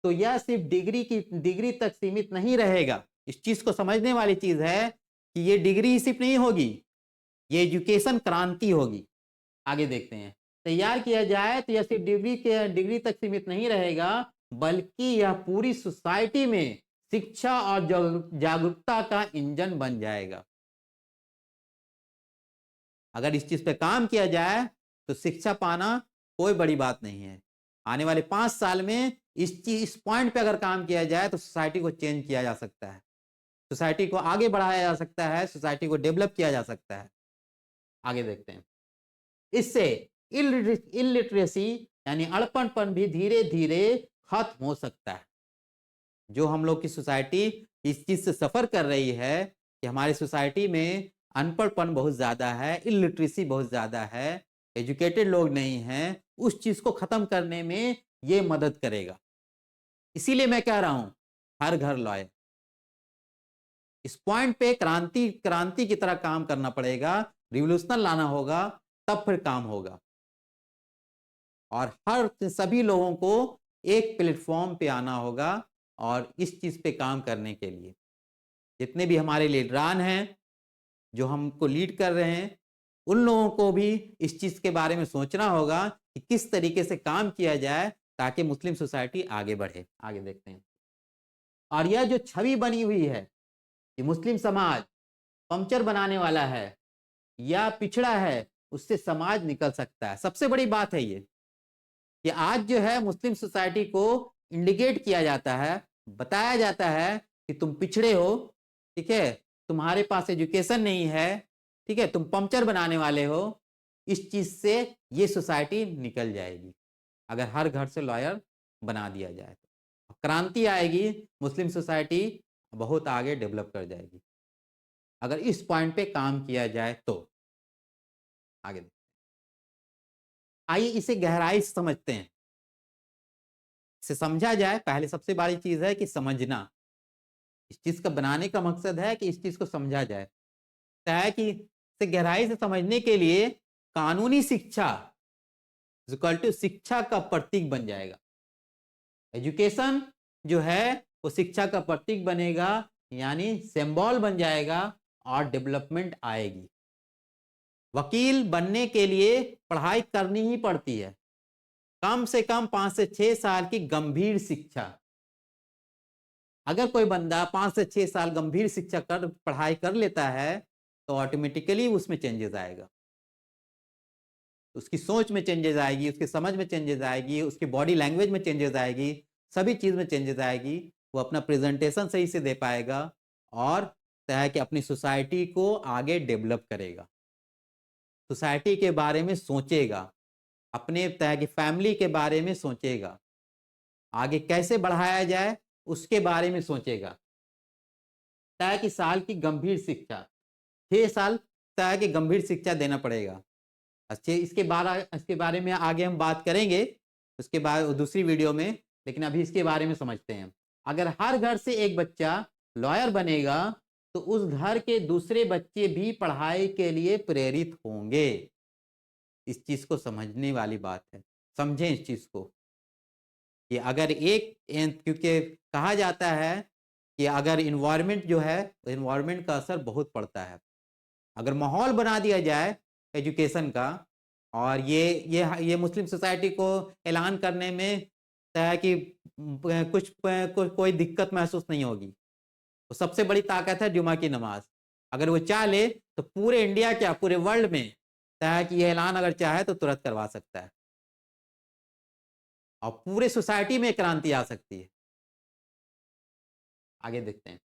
Speaker 1: तो यह सिर्फ डिग्री तक सीमित नहीं रहेगा। इस चीज को समझने वाली चीज है कि ये डिग्री सिर्फ नहीं होगी, ये एजुकेशन क्रांति होगी। आगे देखते हैं। तैयार किया जाए तो यह सिर्फ डिग्री तक सीमित नहीं रहेगा, बल्कि यह पूरी सोसाइटी में शिक्षा और जागरूकता का इंजन बन जाएगा। अगर इस चीज पे काम किया जाए तो शिक्षा पाना कोई बड़ी बात नहीं है। आने वाले 5 साल में इस पॉइंट पे अगर काम किया जाए तो सोसाइटी को चेंज किया जा सकता है, सोसाइटी को आगे बढ़ाया जा सकता है, सोसाइटी को डेवलप किया जा सकता है। आगे देखते हैं। इससे इलिटरेसी यानी अड़पनपन भी धीरे धीरे खत्म हो सकता है। जो हम लोग की सोसाइटी इस चीज से सफर कर रही है कि हमारी सोसाइटी में अनपढ़पन बहुत ज्यादा है, इलिटरेसी बहुत ज्यादा है, एजुकेटेड लोग नहीं हैं, उस चीज को खत्म करने में ये मदद करेगा। इसीलिए मैं कह रहा हूं हर घर लॉयर। इस पॉइंट पे क्रांति की तरह काम करना पड़ेगा, रिवोल्यूशन लाना होगा, तब फिर काम होगा। और हर सभी लोगों को एक प्लेटफॉर्म पे आना होगा और इस चीज पे काम करने के लिए जितने भी हमारे लीडरान हैं जो हमको लीड कर रहे हैं, उन लोगों को भी इस चीज के बारे में सोचना होगा कि किस तरीके से काम किया जाए ताकि मुस्लिम सोसाइटी आगे बढ़े। आगे देखते हैं। और यह जो छवि बनी हुई है कि मुस्लिम समाज पंक्चर बनाने वाला है या पिछड़ा है, उससे समाज निकल सकता है। सबसे बड़ी बात है ये कि आज जो है मुस्लिम सोसाइटी को इंडिकेट किया जाता है, बताया जाता है कि तुम पिछड़े हो, ठीक है, तुम्हारे पास एजुकेशन नहीं है, ठीक है, तुम पंक्चर बनाने वाले हो। इस चीज से ये सोसाइटी निकल जाएगी अगर हर घर से लॉयर बना दिया जाए तो क्रांति आएगी, मुस्लिम सोसाइटी बहुत आगे डेवलप कर जाएगी अगर इस पॉइंट पे काम किया जाए तो। आगे आइए इसे गहराई से समझते हैं, इसे समझा जाए। पहले सबसे बड़ी चीज है कि समझना। इस चीज का बनाने का मकसद है कि इस चीज को समझा जाए, है कि इसे गहराई से समझने के लिए कानूनी शिक्षा इक्वल टू शिक्षा का प्रतीक बन जाएगा। एजुकेशन जो है वो शिक्षा का प्रतीक बनेगा, यानी सिंबल बन जाएगा और डेवलपमेंट आएगी। वकील बनने के लिए पढ़ाई करनी ही पड़ती है, कम से कम 5 से 6 साल की गंभीर शिक्षा। अगर कोई बंदा 5 से 6 साल गंभीर शिक्षा कर पढ़ाई कर लेता है तो ऑटोमेटिकली उसमें चेंजेस आएगा, उसकी सोच में चेंजेस आएगी, उसकी समझ में चेंजेस आएगी, उसकी बॉडी लैंग्वेज में चेंजेस आएगी, सभी चीज में चेंजेस आएगी। वो अपना प्रेजेंटेशन सही से दे पाएगा और है कि अपनी सोसाइटी को आगे डेवलप करेगा, सोसाइटी के बारे में सोचेगा, अपने तरह की फैमिली के बारे में सोचेगा, आगे कैसे बढ़ाया जाए उसके बारे में सोचेगा। तय की साल की गंभीर शिक्षा, 6 साल तय की गंभीर शिक्षा देना पड़ेगा। अच्छे इसके बारे में आगे हम बात करेंगे उसके बाद दूसरी वीडियो में, लेकिन अभी इसके बारे में समझते हैं। अगर हर घर से एक बच्चा लॉयर बनेगा तो उस घर के दूसरे बच्चे भी पढ़ाई के लिए प्रेरित होंगे। इस चीज को समझने वाली बात है, समझें इस चीज को कि अगर क्योंकि कहा जाता है कि अगर इन्वायरमेंट जो है, इन्वायरमेंट का असर बहुत पड़ता है। अगर माहौल बना दिया जाए एजुकेशन का, और ये मुस्लिम सोसाइटी को ऐलान करने में है कि कोई दिक्कत महसूस नहीं होगी। तो सबसे बड़ी ताकत है जुमा की नमाज। अगर वो चाह ले तो पूरे इंडिया क्या पूरे वर्ल्ड में है कि ये ऐलान अगर चाहे तो तुरंत करवा सकता है और पूरे सोसाइटी में क्रांति आ सकती है। आगे देखते हैं।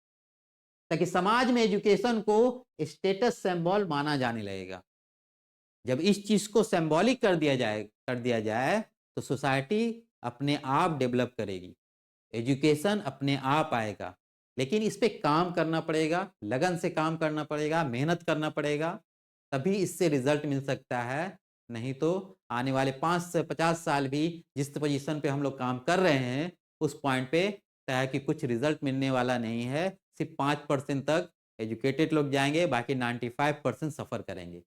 Speaker 1: ताकि समाज में एजुकेशन को स्टेटस सिंबल माना जाने लगेगा। जब इस चीज को सिंबॉलिक कर दिया जाए तो सोसाइटी अपने आप डेवलप करेगी, एजुकेशन अपने आप आएगा। लेकिन इस पे काम करना पड़ेगा, लगन से काम करना पड़ेगा, मेहनत करना पड़ेगा, तभी इससे रिजल्ट मिल सकता है। नहीं तो आने वाले 5 से 50 साल भी जिस पोजीशन पे हम लोग काम कर रहे हैं उस पॉइंट पे है कि कुछ रिजल्ट मिलने वाला नहीं है। सिर्फ 5% तक एजुकेटेड लोग जाएंगे, बाकी 95% सफर करेंगे।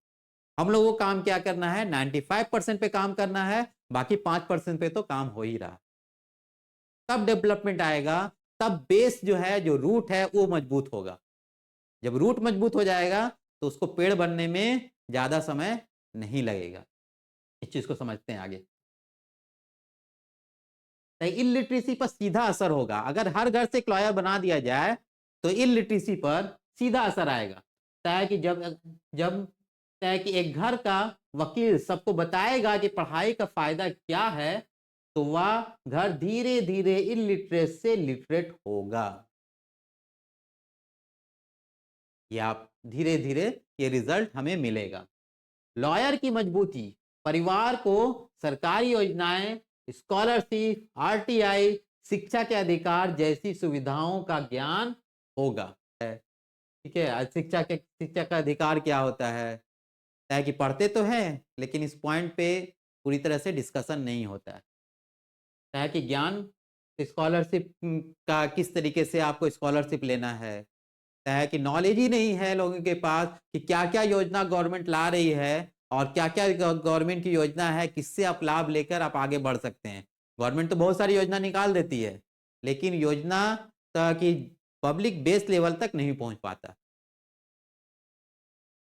Speaker 1: हम लोगों को काम क्या करना है, 95% पे काम करना है, बाकी 5% पे तो काम हो ही रहा। तब डेवलपमेंट आएगा, तब बेस जो है, जो रूट है वो मजबूत होगा। जब रूट मजबूत हो जाएगा तो उसको पेड़ बनने में ज्यादा समय नहीं लगेगा। इस चीज को समझते हैं आगे। इलिटरेसी पर सीधा असर होगा। अगर हर घर से एक लॉयर बना दिया जाए तो इलिटरेसी पर सीधा असर आएगा। तय कि जब जब तय कि एक घर का वकील सबको बताएगा कि पढ़ाई का फायदा क्या है, तो वह घर धीरे धीरे इलिटरेट से लिटरेट होगा। या धीरे धीरे ये रिजल्ट हमें मिलेगा। लॉयर की मजबूती, परिवार को सरकारी योजनाएं, स्कॉलरशिप, आरटीआई, शिक्षा के अधिकार जैसी सुविधाओं का ज्ञान होगा। ठीक है, आज शिक्षा का अधिकार क्या होता है कि पढ़ते तो हैं लेकिन इस पॉइंट पे पूरी तरह से डिस्कशन नहीं होता है कि ज्ञान, स्कॉलरशिप का किस तरीके से आपको स्कॉलरशिप लेना है कि नॉलेज ही नहीं है लोगों के पास कि क्या क्या योजना गवर्नमेंट ला रही है और क्या क्या गवर्नमेंट की योजना है, किससे आप लाभ लेकर आप आगे बढ़ सकते हैं। गवर्नमेंट तो बहुत सारी योजना निकाल देती है लेकिन योजना की पब्लिक बेस लेवल तक नहीं पहुंच पाता।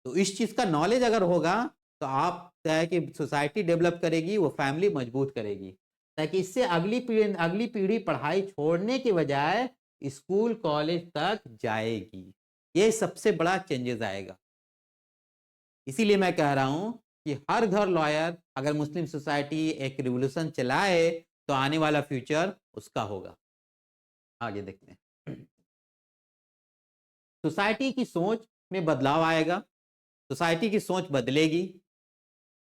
Speaker 1: तो इस चीज का नॉलेज अगर होगा तो आप है कि सोसाइटी डेवलप करेगी, वो फैमिली मजबूत करेगी, ताकि इससे अगली पीढ़ी पढ़ाई छोड़ने के बजाय स्कूल कॉलेज तक जाएगी। ये सबसे बड़ा चेंजेस आएगा। इसीलिए मैं कह रहा हूं कि हर घर लॉयर, अगर मुस्लिम सोसाइटी एक रिवोल्यूशन चलाए तो आने वाला फ्यूचर उसका होगा। आगे देखते हैं। सोसाइटी की सोच में बदलाव आएगा, सोसाइटी की सोच बदलेगी,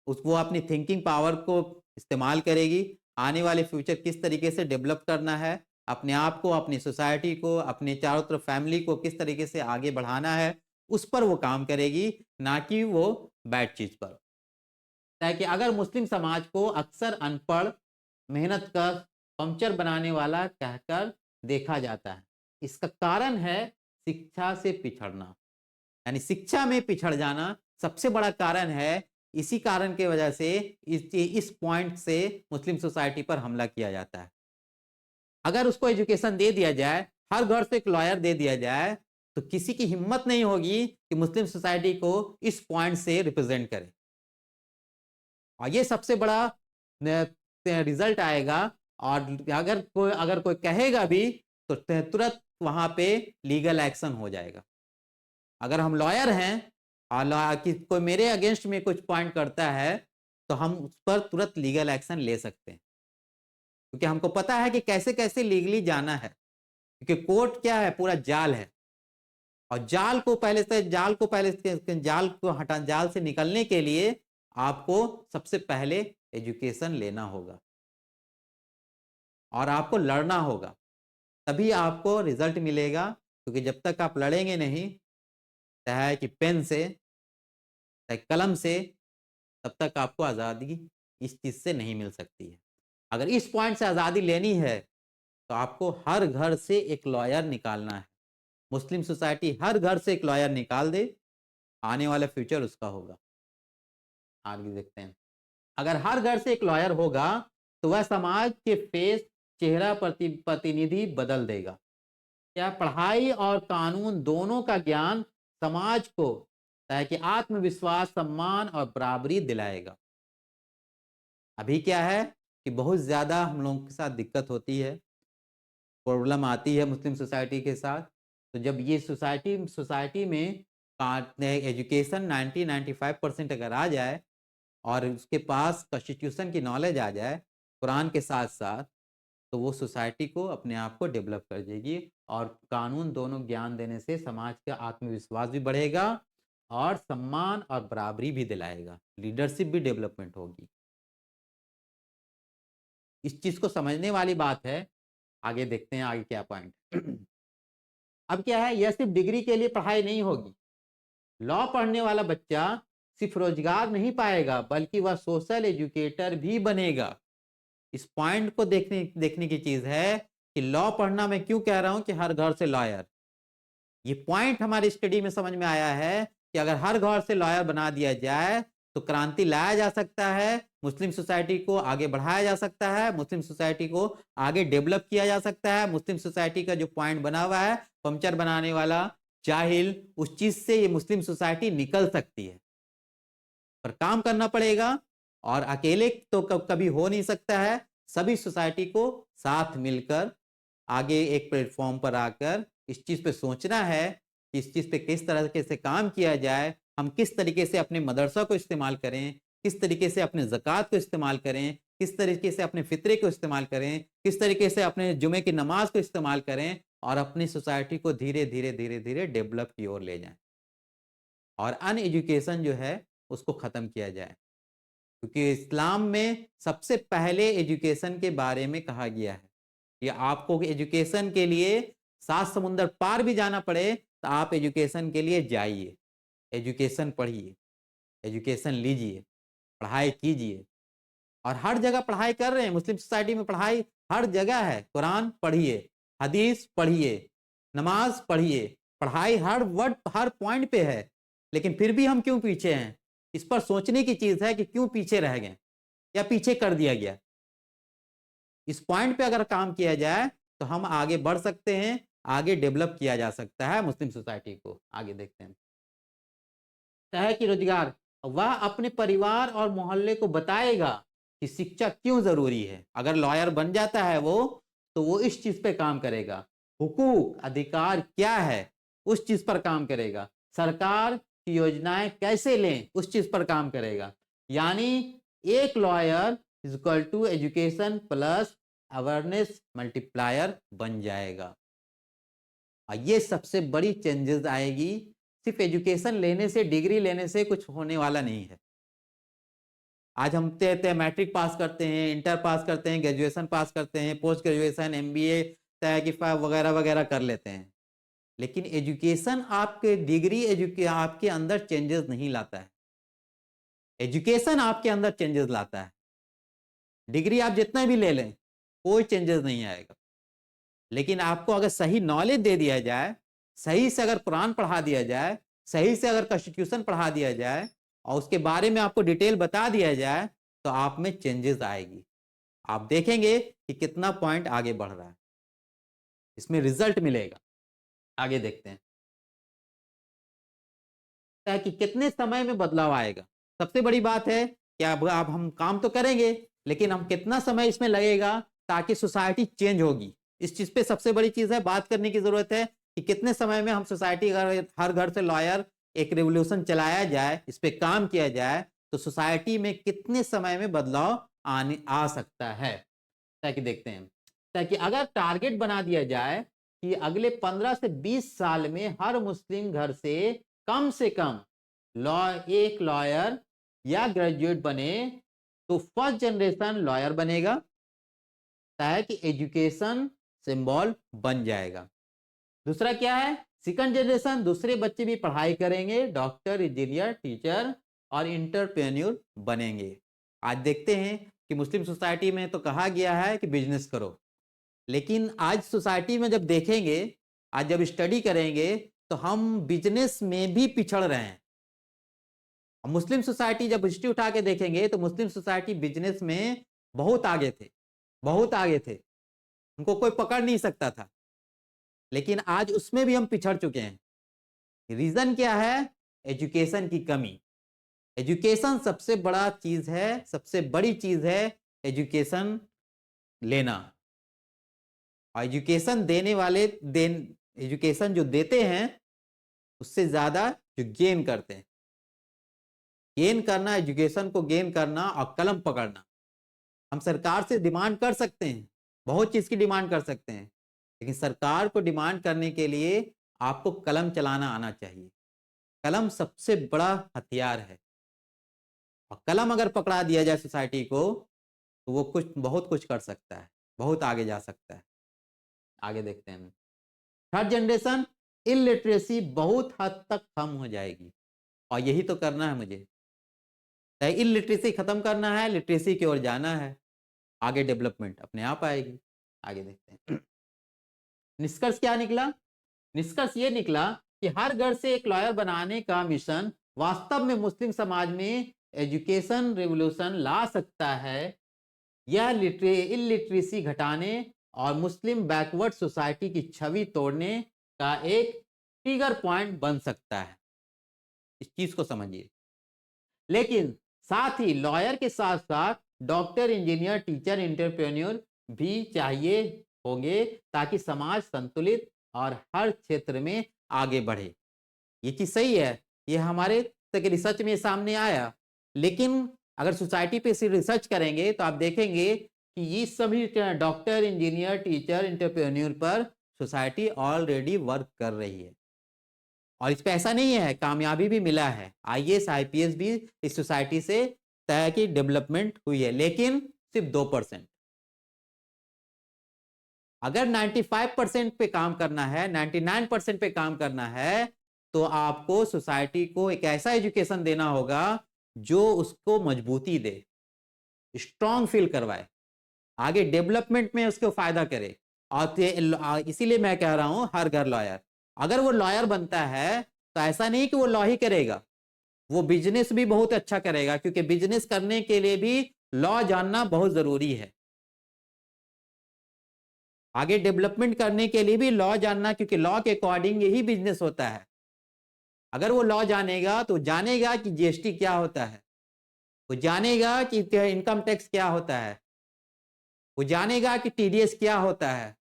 Speaker 1: वो अपनी थिंकिंग पावर को इस्तेमाल करेगी। आने वाले फ्यूचर किस तरीके से डेवलप करना है, अपने आप को, अपनी सोसाइटी को, अपने चारों तरफ फैमिली को किस तरीके से आगे बढ़ाना है, उस पर वो काम करेगी, ना कि वो बैड चीज पर। ताकि अगर मुस्लिम समाज को अक्सर अनपढ़, मेहनत कर, पंक्चर बनाने वाला कहकर देखा जाता है, इसका कारण है शिक्षा से पिछड़ना। यानी शिक्षा में पिछड़ जाना सबसे बड़ा कारण है। इसी कारण के वजह से इस पॉइंट से मुस्लिम सोसाइटी पर हमला किया जाता है। अगर उसको एजुकेशन दे दिया जाए, हर घर से एक लॉयर दे दिया जाए, तो किसी की हिम्मत नहीं होगी कि मुस्लिम सोसाइटी को इस पॉइंट से रिप्रेजेंट करे। और ये सबसे बड़ा रिजल्ट आएगा। और अगर कोई कहेगा भी तो तुरंत वहां पे लीगल एक्शन हो जाएगा। अगर हम लॉयर हैं और कि कोई मेरे अगेंस्ट में कुछ पॉइंट करता है तो हम उस पर तुरंत लीगल एक्शन ले सकते हैं, क्योंकि हमको पता है कि कैसे कैसे लीगली जाना है। क्योंकि कोर्ट क्या है, पूरा जाल है। और जाल से निकलने के लिए आपको सबसे पहले एजुकेशन लेना होगा और आपको लड़ना होगा, तभी आपको रिजल्ट मिलेगा। क्योंकि जब तक आप लड़ेंगे नहीं, चाहे कि पेन से, चाहे कलम से, तब तक आपको आज़ादी इस चीज से नहीं मिल सकती है। अगर इस पॉइंट से आज़ादी लेनी है तो आपको हर घर से एक लॉयर निकालना है। मुस्लिम सोसाइटी हर घर से एक लॉयर निकाल दे, आने वाला फ्यूचर उसका होगा। आगे देखते हैं। अगर हर घर से एक लॉयर होगा तो वह समाज के फेस, चेहरा, प्रतिनिधि बदल देगा। क्या पढ़ाई और कानून दोनों का ज्ञान समाज को ताकि आत्मविश्वास, सम्मान और बराबरी दिलाएगा। अभी क्या है कि बहुत ज़्यादा हम लोगों के साथ दिक्कत होती है, प्रॉब्लम आती है मुस्लिम सोसाइटी के साथ। तो जब ये सोसाइटी में एजुकेशन 90-95% अगर आ जाए और उसके पास कॉन्स्टिट्यूशन की नॉलेज आ जाए कुरान के साथ साथ, तो वो सोसाइटी को अपने आप को डेवलप कर देगी। और कानून दोनों ज्ञान देने से समाज का आत्मविश्वास भी बढ़ेगा और सम्मान और बराबरी भी दिलाएगा, लीडरशिप भी डेवलपमेंट होगी। इस चीज को समझने वाली बात है। आगे देखते हैं आगे क्या पॉइंट। अब क्या है, यह सिर्फ डिग्री के लिए पढ़ाई नहीं होगी। लॉ पढ़ने वाला बच्चा सिर्फ रोजगार नहीं पाएगा, बल्कि वह सोशल एजुकेटर भी बनेगा। इस पॉइंट को देखने देखने की चीज है कि लॉ पढ़ना, मैं क्यों कह रहा हूं कि हर घर से लॉयर। ये पॉइंट हमारी स्टडी में समझ में आया है कि अगर हर घर से लॉयर बना दिया जाए तो क्रांति लाया जा सकता है, मुस्लिम सोसाइटी को आगे बढ़ाया जा सकता है, मुस्लिम सोसाइटी को आगे डेवलप किया जा सकता है। मुस्लिम सोसाइटी का जो पॉइंट बना हुआ है पंक्चर बनाने वाला, जाहिल, उस चीज से ये मुस्लिम सोसाइटी निकल सकती है। पर काम करना पड़ेगा, और अकेले तो कभी हो नहीं सकता है। सभी सोसाइटी को साथ मिलकर आगे एक प्लेटफॉर्म पर आकर इस चीज पे सोचना है कि इस चीज पे किस तरह से काम किया जाए। हम किस तरीके से अपने मदरसा को इस्तेमाल करें, किस तरीके से अपने ज़कात को इस्तेमाल करें, किस तरीके से अपने फितरे को इस्तेमाल करें, किस तरीके से अपने जुमे की नमाज को इस्तेमाल करें, और अपनी सोसाइटी को धीरे धीरे धीरे धीरे डेवलप की ओर ले जाएं, और अनएजुकेशन जो है उसको ख़त्म किया जाए। क्योंकि इस्लाम में सबसे पहले एजुकेशन के बारे में कहा गया है कि आपको एजुकेशन के लिए 7 समुंदर पार भी जाना पड़े तो आप एजुकेशन के लिए जाइए, एजुकेशन पढ़िए, एजुकेशन लीजिए, पढ़ाई कीजिए। और हर जगह पढ़ाई कर रहे हैं, मुस्लिम सोसाइटी में पढ़ाई हर जगह है। कुरान पढ़िए, हदीस पढ़िए, नमाज पढ़िए, पढ़ाई हर वर्ड हर पॉइंट पे है। लेकिन फिर भी हम क्यों पीछे हैं? इस पर सोचने की चीज है कि क्यों पीछे रह गए या पीछे कर दिया गया। इस पॉइंट पे अगर काम किया जाए तो हम आगे बढ़ सकते हैं, आगे डेवलप किया जा सकता है मुस्लिम सोसाइटी को। आगे देखते हैं। है कि रोजगार, वह अपने परिवार और मोहल्ले को बताएगा कि शिक्षा क्यों जरूरी है। अगर लॉयर बन जाता है वो, तो वो इस चीज पे काम करेगा। हुकूक अधिकार क्या है उस चीज पर काम करेगा। सरकार की योजनाएं कैसे लें उस चीज पर काम करेगा। यानी एक lawyer is equal to education plus awareness multiplier बन जाएगा। और ये सबसे बड़ी चेंजेस आएगी। सिर्फ एजुकेशन लेने से, डिग्री लेने से कुछ होने वाला नहीं है। आज हम मैट्रिक पास करते हैं, इंटर पास करते हैं, ग्रेजुएशन पास करते हैं, पोस्ट ग्रेजुएशन, एमबीए, वगैरह वगैरह कर लेते हैं। लेकिन एजुकेशन आपके डिग्री आपके अंदर चेंजेस नहीं लाता है। एजुकेशन आपके अंदर चेंजेस लाता है। डिग्री आप जितना भी ले लें कोई चेंजेस नहीं आएगा। लेकिन आपको अगर सही नॉलेज दे दिया जाए, सही से अगर कुरान पढ़ा दिया जाए, सही से अगर कॉन्स्टिट्यूशन पढ़ा दिया जाए, और उसके बारे में आपको डिटेल बता दिया जाए, तो आप में चेंजेस आएगी। आप देखेंगे कि कितना पॉइंट आगे बढ़ रहा है, इसमें रिजल्ट मिलेगा। आगे देखते हैं कि कितने समय में बदलाव आएगा। सबसे बड़ी बात है कि अब हम काम तो करेंगे, लेकिन हम कितना समय इसमें लगेगा ताकि सोसाइटी चेंज होगी। इस चीज पे सबसे बड़ी चीज है, बात करने की जरूरत है कि कितने समय में हम सोसाइटी, अगर हर घर से लॉयर एक रेवोल्यूशन चलाया जाए, इस पे काम किया जाए, तो सोसाइटी में कितने समय में बदलाव आ सकता है। ताकि देखते हैं, ताकि अगर टारगेट बना दिया जाए कि अगले 15 से 20 साल में हर मुस्लिम घर से कम एक लॉयर या ग्रेजुएट बने, तो फर्स्ट जनरेशन लॉयर बनेगा, है कि एजुकेशन सिंबल बन जाएगा। दूसरा क्या है, सेकंड जनरेशन दूसरे बच्चे भी पढ़ाई करेंगे, डॉक्टर, इंजीनियर, टीचर और इंटरप्रेन्योर बनेंगे। आज देखते हैं कि मुस्लिम सोसाइटी में तो कहा गया है कि बिजनेस करो, लेकिन आज सोसाइटी में जब देखेंगे, आज जब स्टडी करेंगे, तो हम बिजनेस में भी पिछड़ रहे हैं। मुस्लिम सोसाइटी जब हिस्ट्री उठा के देखेंगे तो मुस्लिम सोसाइटी बिजनेस में बहुत आगे थे, बहुत आगे थे, उनको कोई पकड़ नहीं सकता था। लेकिन आज उसमें भी हम पिछड़ चुके हैं। रीजन क्या है? एजुकेशन की कमी। एजुकेशन सबसे बड़ा चीज है, सबसे बड़ी चीज है एजुकेशन लेना। और एजुकेशन देने वाले एजुकेशन जो देते हैं उससे ज्यादा जो गेन करते हैं। गेन करना, एजुकेशन को गेन करना और कलम पकड़ना। हम सरकार से डिमांड कर सकते हैं, बहुत चीज की डिमांड कर सकते हैं, लेकिन सरकार को डिमांड करने के लिए आपको कलम चलाना आना चाहिए। कलम सबसे बड़ा हथियार है, और कलम अगर पकड़ा दिया जाए सोसाइटी को, तो वो कुछ बहुत कुछ कर सकता है, बहुत आगे जा सकता है। आगे देखते हैं। थर्ड जनरेशन इलिटरेसी बहुत हद तक कम हो जाएगी, और यही तो करना है मुझे। इलिटरेसी खत्म करना है, लिटरेसी की ओर जाना है, आगे डेवलपमेंट अपने आप आएगी। आगे देखते हैं। निष्कर्ष क्या निकला? निष्कर्ष ये निकला कि हर घर से एक लॉयर बनाने का मिशन वास्तव में मुस्लिम समाज में एजुकेशन रिवॉल्यूशन ला सकता है। यह इलिटरेसी घटाने और मुस्लिम बैकवर्ड सोसाइटी की छवि तोड़ने का एक ट्रिगर पॉइंट बन सकता है। इस चीज को समझिए। लेकिन साथ ही लॉयर के साथ साथ डॉक्टर, इंजीनियर, टीचर, एंटरप्रेन्योर भी चाहिए होंगे, ताकि समाज संतुलित और हर क्षेत्र में आगे बढ़े। ये चीज सही है, ये हमारे तक रिसर्च में सामने आया। लेकिन अगर सोसाइटी पे सिर्फ रिसर्च करेंगे तो आप देखेंगे कि ये सभी डॉक्टर, इंजीनियर, टीचर, एंटरप्रेन्योर पर सोसाइटी ऑलरेडी वर्क कर रही है, और इस पे ऐसा नहीं है, कामयाबी भी मिला है। आईएएस, आईपीएस भी इस सोसाइटी से तय की डेवलपमेंट हुई है, लेकिन सिर्फ 2%। अगर 95% पे काम करना है, 99% पे काम करना है, तो आपको सोसाइटी को एक ऐसा एजुकेशन देना होगा जो उसको मजबूती दे, स्ट्रांग फील करवाए, आगे डेवलपमेंट में उसको फायदा करे। और इसीलिए मैं कह रहा हूं हर घर लॉयर। अगर वो लॉयर बनता है तो ऐसा नहीं कि वो लॉ ही करेगा, वो बिजनेस भी बहुत अच्छा करेगा, क्योंकि बिजनेस करने के लिए भी लॉ जानना बहुत जरूरी है। आगे डेवलपमेंट करने के लिए भी लॉ जानना, क्योंकि लॉ के अकॉर्डिंग यही बिजनेस होता है। अगर वो लॉ जानेगा तो जानेगा कि जीएसटी क्या होता है, वो जानेगा कि इनकम टैक्स क्या होता है, वो जानेगा कि टीडीएस क्या होता है।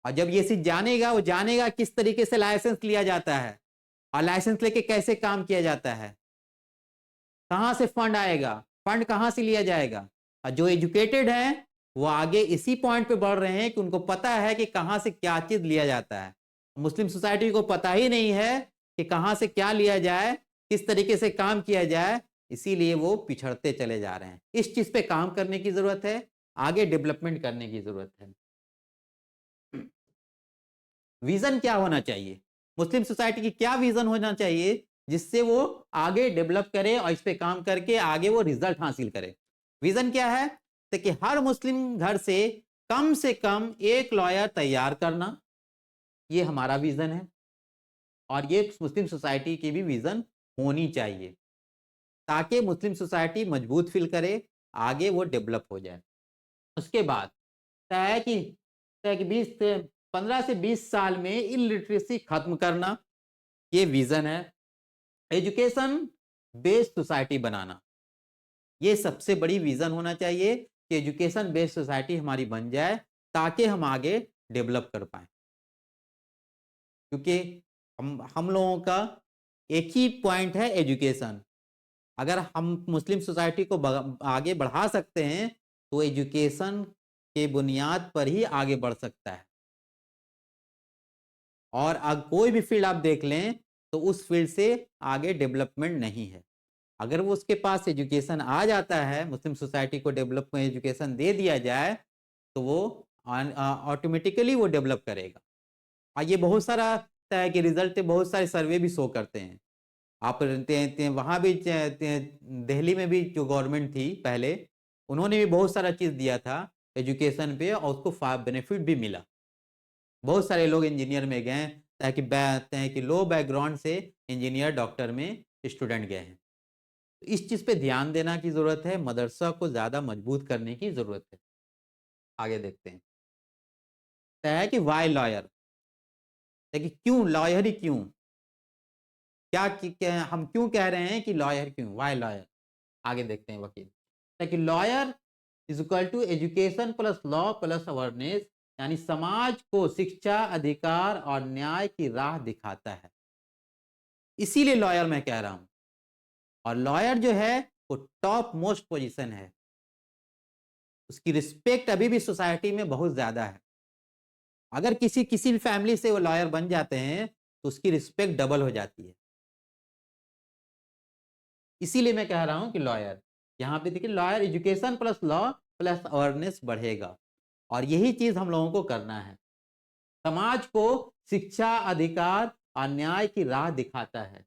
Speaker 1: और जब ये चीज जानेगा, वो जानेगा किस तरीके से लाइसेंस लिया जाता है, और लाइसेंस लेके कैसे काम किया जाता है, कहां से फंड आएगा, फंड कहां से लिया जाएगा। और जो एजुकेटेड है वो आगे इसी पॉइंट पे बढ़ रहे हैं कि उनको पता है कि कहां से क्या चीज लिया जाता है। मुस्लिम सोसाइटी को पता ही नहीं है कि कहां से क्या लिया जाए, किस तरीके से काम किया जाए, इसीलिए वो पिछड़ते चले जा रहे हैं। इस चीज पे काम करने की जरूरत है, आगे डेवलपमेंट करने की जरूरत है। विजन क्या होना चाहिए, मुस्लिम सोसाइटी की क्या विजन होना चाहिए जिससे वो आगे डेवलप करे और इस पे काम करके आगे वो रिजल्ट हासिल करे। विजन क्या है? तो कि हर मुस्लिम घर से कम एक लॉयर तैयार करना, ये हमारा विजन है, और ये मुस्लिम सोसाइटी की भी विजन होनी चाहिए, ताकि मुस्लिम सोसाइटी मजबूत फील करे, आगे वो डेवलप हो जाए। उसके बाद तय कि 15 से 20 साल में इलिटरेसी खत्म करना, ये विजन है। एजुकेशन बेस्ड सोसाइटी बनाना, ये सबसे बड़ी विजन होना चाहिए कि एजुकेशन बेस्ड सोसाइटी हमारी बन जाए, ताकि हम आगे डेवलप कर पाए। क्योंकि हम लोगों का एक ही पॉइंट है, एजुकेशन। अगर हम मुस्लिम सोसाइटी को आगे बढ़ा सकते हैं तो एजुकेशन के बुनियाद पर ही आगे बढ़ सकता है। और अगर कोई भी फील्ड आप देख लें तो उस फील्ड से आगे डेवलपमेंट नहीं है। अगर वो उसके पास एजुकेशन आ जाता है, मुस्लिम सोसाइटी को डेवलपमेंट एजुकेशन दे दिया जाए, तो वो ऑटोमेटिकली वो डेवलप करेगा। और ये बहुत सारा है कि रिजल्ट बहुत सारे सर्वे भी शो करते हैं। आप वहाँ भी दिल्ली में भी जो गवर्नमेंट थी पहले, उन्होंने भी बहुत सारा चीज़ दिया था एजुकेशन पे, और उसको बेनिफिट भी मिला। बहुत सारे लोग इंजीनियर में गए, ताकि लो बैकग्राउंड से इंजीनियर, डॉक्टर में स्टूडेंट गए हैं। तो इस चीज़ पे ध्यान देना की ज़रूरत है, मदरसा को ज़्यादा मजबूत करने की ज़रूरत है। आगे देखते हैं। है कि वाई लॉयर, देखिए क्यों लॉयर ही क्यों, क्या हम क्यों कह रहे हैं कि लॉयर क्यों, वाई लॉयर। आगे देखते हैं वकील। ताकि lawyer is equal to education plus law plus awareness, यानी समाज को शिक्षा, अधिकार और न्याय की राह दिखाता है। इसीलिए लॉयर मैं कह रहा हूं। और लॉयर जो है वो टॉप मोस्ट पोजीशन है, उसकी रिस्पेक्ट अभी भी सोसाइटी में बहुत ज्यादा है। अगर किसी किसी फैमिली से वो लॉयर बन जाते हैं तो उसकी रिस्पेक्ट डबल हो जाती है। इसीलिए मैं कह रहा हूं कि लॉयर, यहाँ पे देखिए lawyer education plus law plus awareness बढ़ेगा, और यही चीज हम लोगों को करना है। समाज को शिक्षा, अधिकार और न्याय की राह दिखाता है,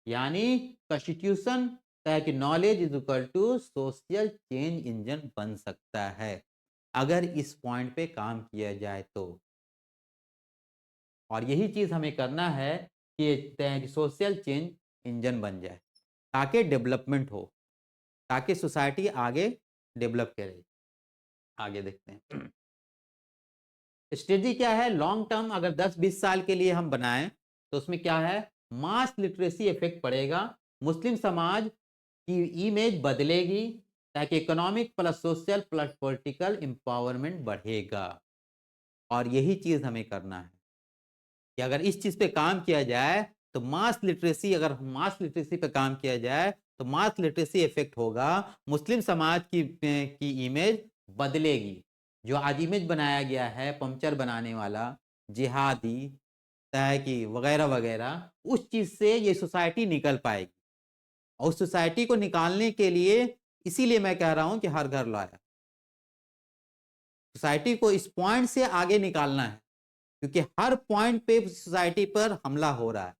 Speaker 1: यानी कॉन्स्टिट्यूशन तय कि knowledge is equal to social change engine बन सकता है, अगर इस पॉइंट पे काम किया जाए तो। और यही चीज हमें करना है कि सोशल चेंज इंजन बन जाए, ताकि डेवलपमेंट हो, ताकि सोसाइटी आगे डेवलप करे। आगे देखते हैं स्ट्रेटजी क्या है लॉन्ग टर्म, अगर 10-20 साल के लिए हम बनाएं तो उसमें क्या है, मास लिटरेसी इफेक्ट पड़ेगा, मुस्लिम समाज की इमेज बदलेगी, ताकि economic plus social plus political empowerment बढ़ेगा। और यही चीज हमें करना है कि अगर इस चीज पे काम किया जाए तो मास लिटरेसी, अगर मास लिटरेसी पे काम किया जाए तो मास लिटरेसी इफेक्ट होगा, मुस्लिम समाज की इमेज बदलेगी। जो आज इमेज बनाया गया है पंक्चर बनाने वाला, जिहादी, तहकी वगैरह वगैरह, उस चीज से ये सोसाइटी निकल पाएगी। और उस सोसाइटी को निकालने के लिए इसीलिए मैं कह रहा हूं कि हर घर लाया, सोसाइटी को इस पॉइंट से आगे निकालना है, क्योंकि हर पॉइंट पे सोसाइटी पर हमला हो रहा है,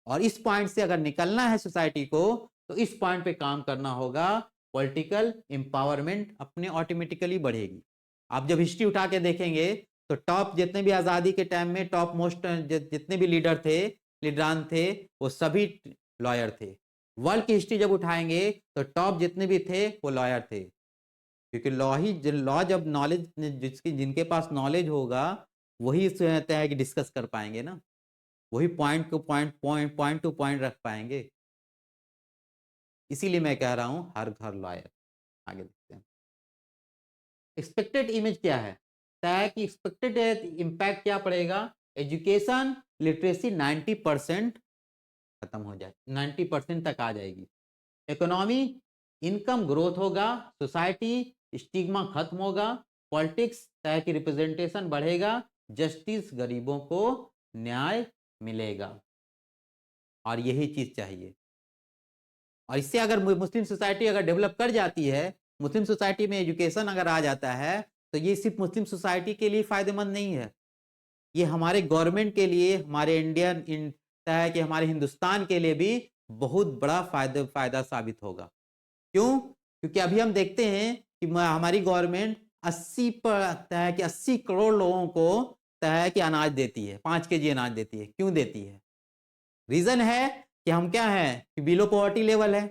Speaker 1: और इस पॉइंट से अगर निकलना है सोसाइटी को तो इस पॉइंट पे काम करना होगा। पॉलिटिकल एम्पावरमेंट अपने ऑटोमेटिकली बढ़ेगी। आप जब हिस्ट्री उठा के देखेंगे तो टॉप जितने भी आज़ादी के टाइम में टॉप मोस्ट जितने भी लीडरान थे वो सभी लॉयर थे। वर्ल्ड की हिस्ट्री जब उठाएंगे तो टॉप जितने भी थे वो लॉयर थे, क्योंकि लॉ जब नॉलेज जिनके पास नॉलेज होगा वही तय है कि डिस्कस कर पाएंगे ना, वही पॉइंट टू पॉइंट रख पाएंगे। इसीलिए मैं कह रहा हूं हर घर लॉयर। आगे देखते हैं एक्सपेक्टेड इमेज क्या है, तय कि एक्सपेक्टेड इम्पैक्ट क्या पड़ेगा, एजुकेशन लिटरेसी 90% खत्म हो जाए, 90% तक आ जाएगी। इकोनॉमी इनकम ग्रोथ होगा, सोसाइटी स्टिग्मा खत्म होगा, पॉलिटिक्स तय की रिप्रेजेंटेशन बढ़ेगा, जस्टिस गरीबों को न्याय मिलेगा। और यही चीज चाहिए। और इससे अगर मुस्लिम सोसाइटी अगर डेवलप कर जाती है, मुस्लिम सोसाइटी में एजुकेशन अगर आ जाता है, तो ये सिर्फ मुस्लिम सोसाइटी के लिए फायदेमंद नहीं है, ये हमारे गवर्नमेंट के लिए, हमारे इंडियन है कि हमारे हिंदुस्तान के लिए भी बहुत बड़ा फायदा साबित होगा। क्यों? क्योंकि अभी हम देखते हैं कि हमारी गवर्नमेंट 80 करोड़ लोगों को तय कि अनाज देती है, 5 केजी अनाज देती है। क्यों देती है? रीजन है कि हम क्या है कि बिलो पॉवर्टी लेवल है,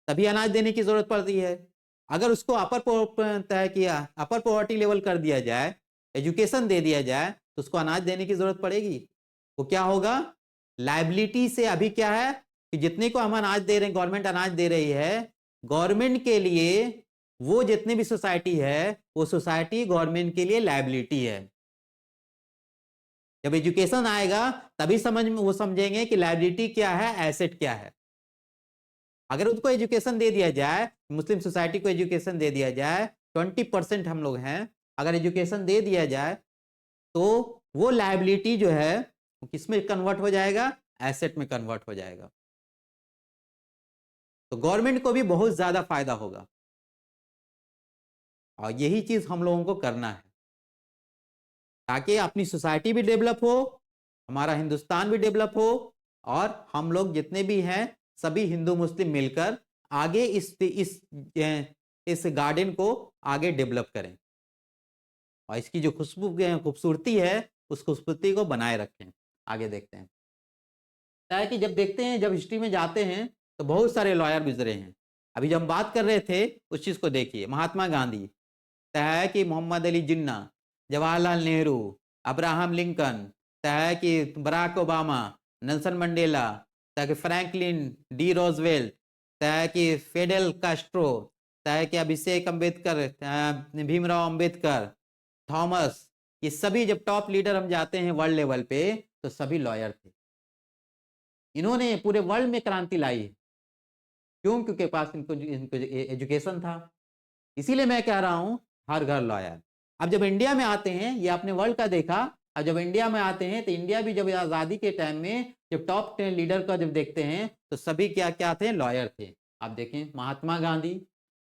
Speaker 1: तभी अनाज देने की जरूरत पड़ती है। अगर उसको अपर पॉवर्टी लेवल कर दिया जाए, एजुकेशन दे दिया जाए, तो उसको अनाज देने की जरूरत पड़ेगी। वो क्या होगा, लाइबिलिटी से अभी क्या है कि जितने को हम अनाज दे रहे हैं, गवर्नमेंट अनाज दे रही है, गवर्नमेंट के लिए वो जितनी भी सोसाइटी है वो सोसाइटी गवर्नमेंट के लिए लाइबिलिटी है। जब एजुकेशन आएगा तभी वो समझेंगे कि लाइबिलिटी क्या है, एसेट क्या है। अगर उनको एजुकेशन दे दिया जाए, मुस्लिम सोसाइटी को एजुकेशन दे दिया जाए, 20% हम लोग हैं, अगर एजुकेशन दे दिया जाए तो वो लायबिलिटी जो है किसमें कन्वर्ट हो जाएगा, एसेट में कन्वर्ट हो जाएगा। तो गवर्नमेंट को भी बहुत ज्यादा फायदा होगा। और यही चीज हम लोगों को करना है, ताकि अपनी सोसाइटी भी डेवलप हो, हमारा हिंदुस्तान भी डेवलप हो, और हम लोग जितने भी हैं सभी हिंदू मुस्लिम मिलकर आगे इस गार्डन को आगे डेवलप करें, और इसकी जो खूबसूरती है उस खूबसूरती को बनाए रखें। आगे देखते हैं कि जब देखते हैं, जब हिस्ट्री में जाते हैं तो बहुत सारे लॉयर गुजरे हैं। अभी जब हम बात कर रहे थे उस चीज को देखिए, महात्मा गांधी, है कि मोहम्मद अली जिन्ना, जवाहरलाल नेहरू, अब्राहम लिंकन, है कि बराक ओबामा, नेल्सन मंडेला, कि फ्रैंकलिन डी रोजवेल्ट, है कि फेडेल कास्ट्रो, है कि अभिषेक अम्बेडकर, भीमराव अंबेडकर, थॉमस, ये सभी जब टॉप लीडर हम जाते हैं वर्ल्ड लेवल पे तो सभी लॉयर थे। इन्होंने पूरे वर्ल्ड में क्रांति लाई है। क्यों? क्योंकि पास इनको एजुकेशन था। इसीलिए मैं कह रहा हूं हर घर लॉयर। अब जब इंडिया में आते हैं, ये आपने वर्ल्ड का देखा अब जब इंडिया में आते हैं तो इंडिया भी जब आज़ादी के टाइम में जब टॉप 10 लीडर का जब देखते हैं तो सभी क्या-क्या थे? लॉयर थे। आप देखें महात्मा गांधी,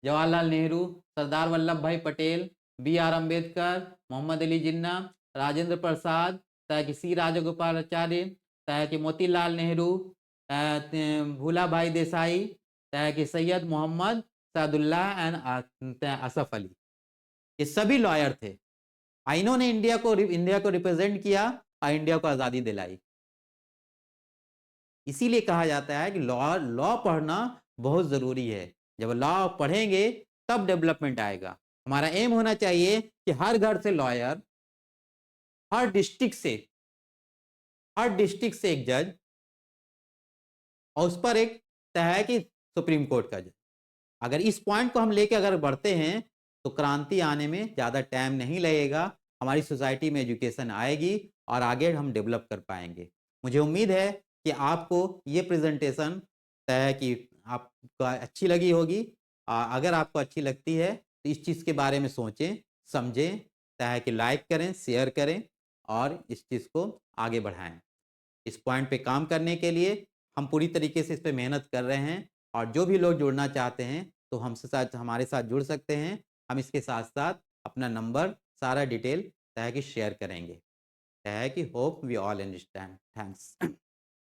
Speaker 1: जवाहरलाल नेहरू, सरदार वल्लभ भाई पटेल, बी आर अम्बेडकर, मोहम्मद अली जिन्ना, राजेंद्र प्रसाद, चाहे कि सी राजगोपालाचार्य, चाहे कि मोतीलाल नेहरू, भूला भाई देसाई, चाहे कि सैयद मोहम्मद सादुल्लाह एंड असफ अली, ये सभी लॉयर थे। इन्होंने इंडिया को रिप्रेजेंट किया और इंडिया को आज़ादी दिलाई। इसीलिए कहा जाता है कि लॉ लॉ पढ़ना बहुत ज़रूरी है। जब लॉ पढ़ेंगे तब डेवलपमेंट आएगा। हमारा एम होना चाहिए कि हर घर से लॉयर, हर डिस्ट्रिक्ट से एक जज और उस पर एक तय है कि सुप्रीम कोर्ट का जज। अगर इस पॉइंट को हम लेके अगर बढ़ते हैं तो क्रांति आने में ज़्यादा टाइम नहीं लगेगा। हमारी सोसाइटी में एजुकेशन आएगी और आगे हम डेवलप कर पाएंगे। मुझे उम्मीद है कि आपको ये प्रेजेंटेशन तय है कि आपको अच्छी लगी होगी। अगर आपको अच्छी लगती है तो इस चीज़ के बारे में सोचें, समझें, तय है कि लाइक करें, शेयर करें और इस चीज़ को आगे बढ़ाएं। इस पॉइंट पे काम करने के लिए हम पूरी तरीके से इस पे मेहनत कर रहे हैं और जो भी लोग जुड़ना चाहते हैं तो हमसे साथ हमारे साथ जुड़ सकते हैं। हम इसके साथ-साथ अपना नंबर, सारा डिटेल तय है कि शेयर करेंगे। तय है कि hope we all understand. Thanks.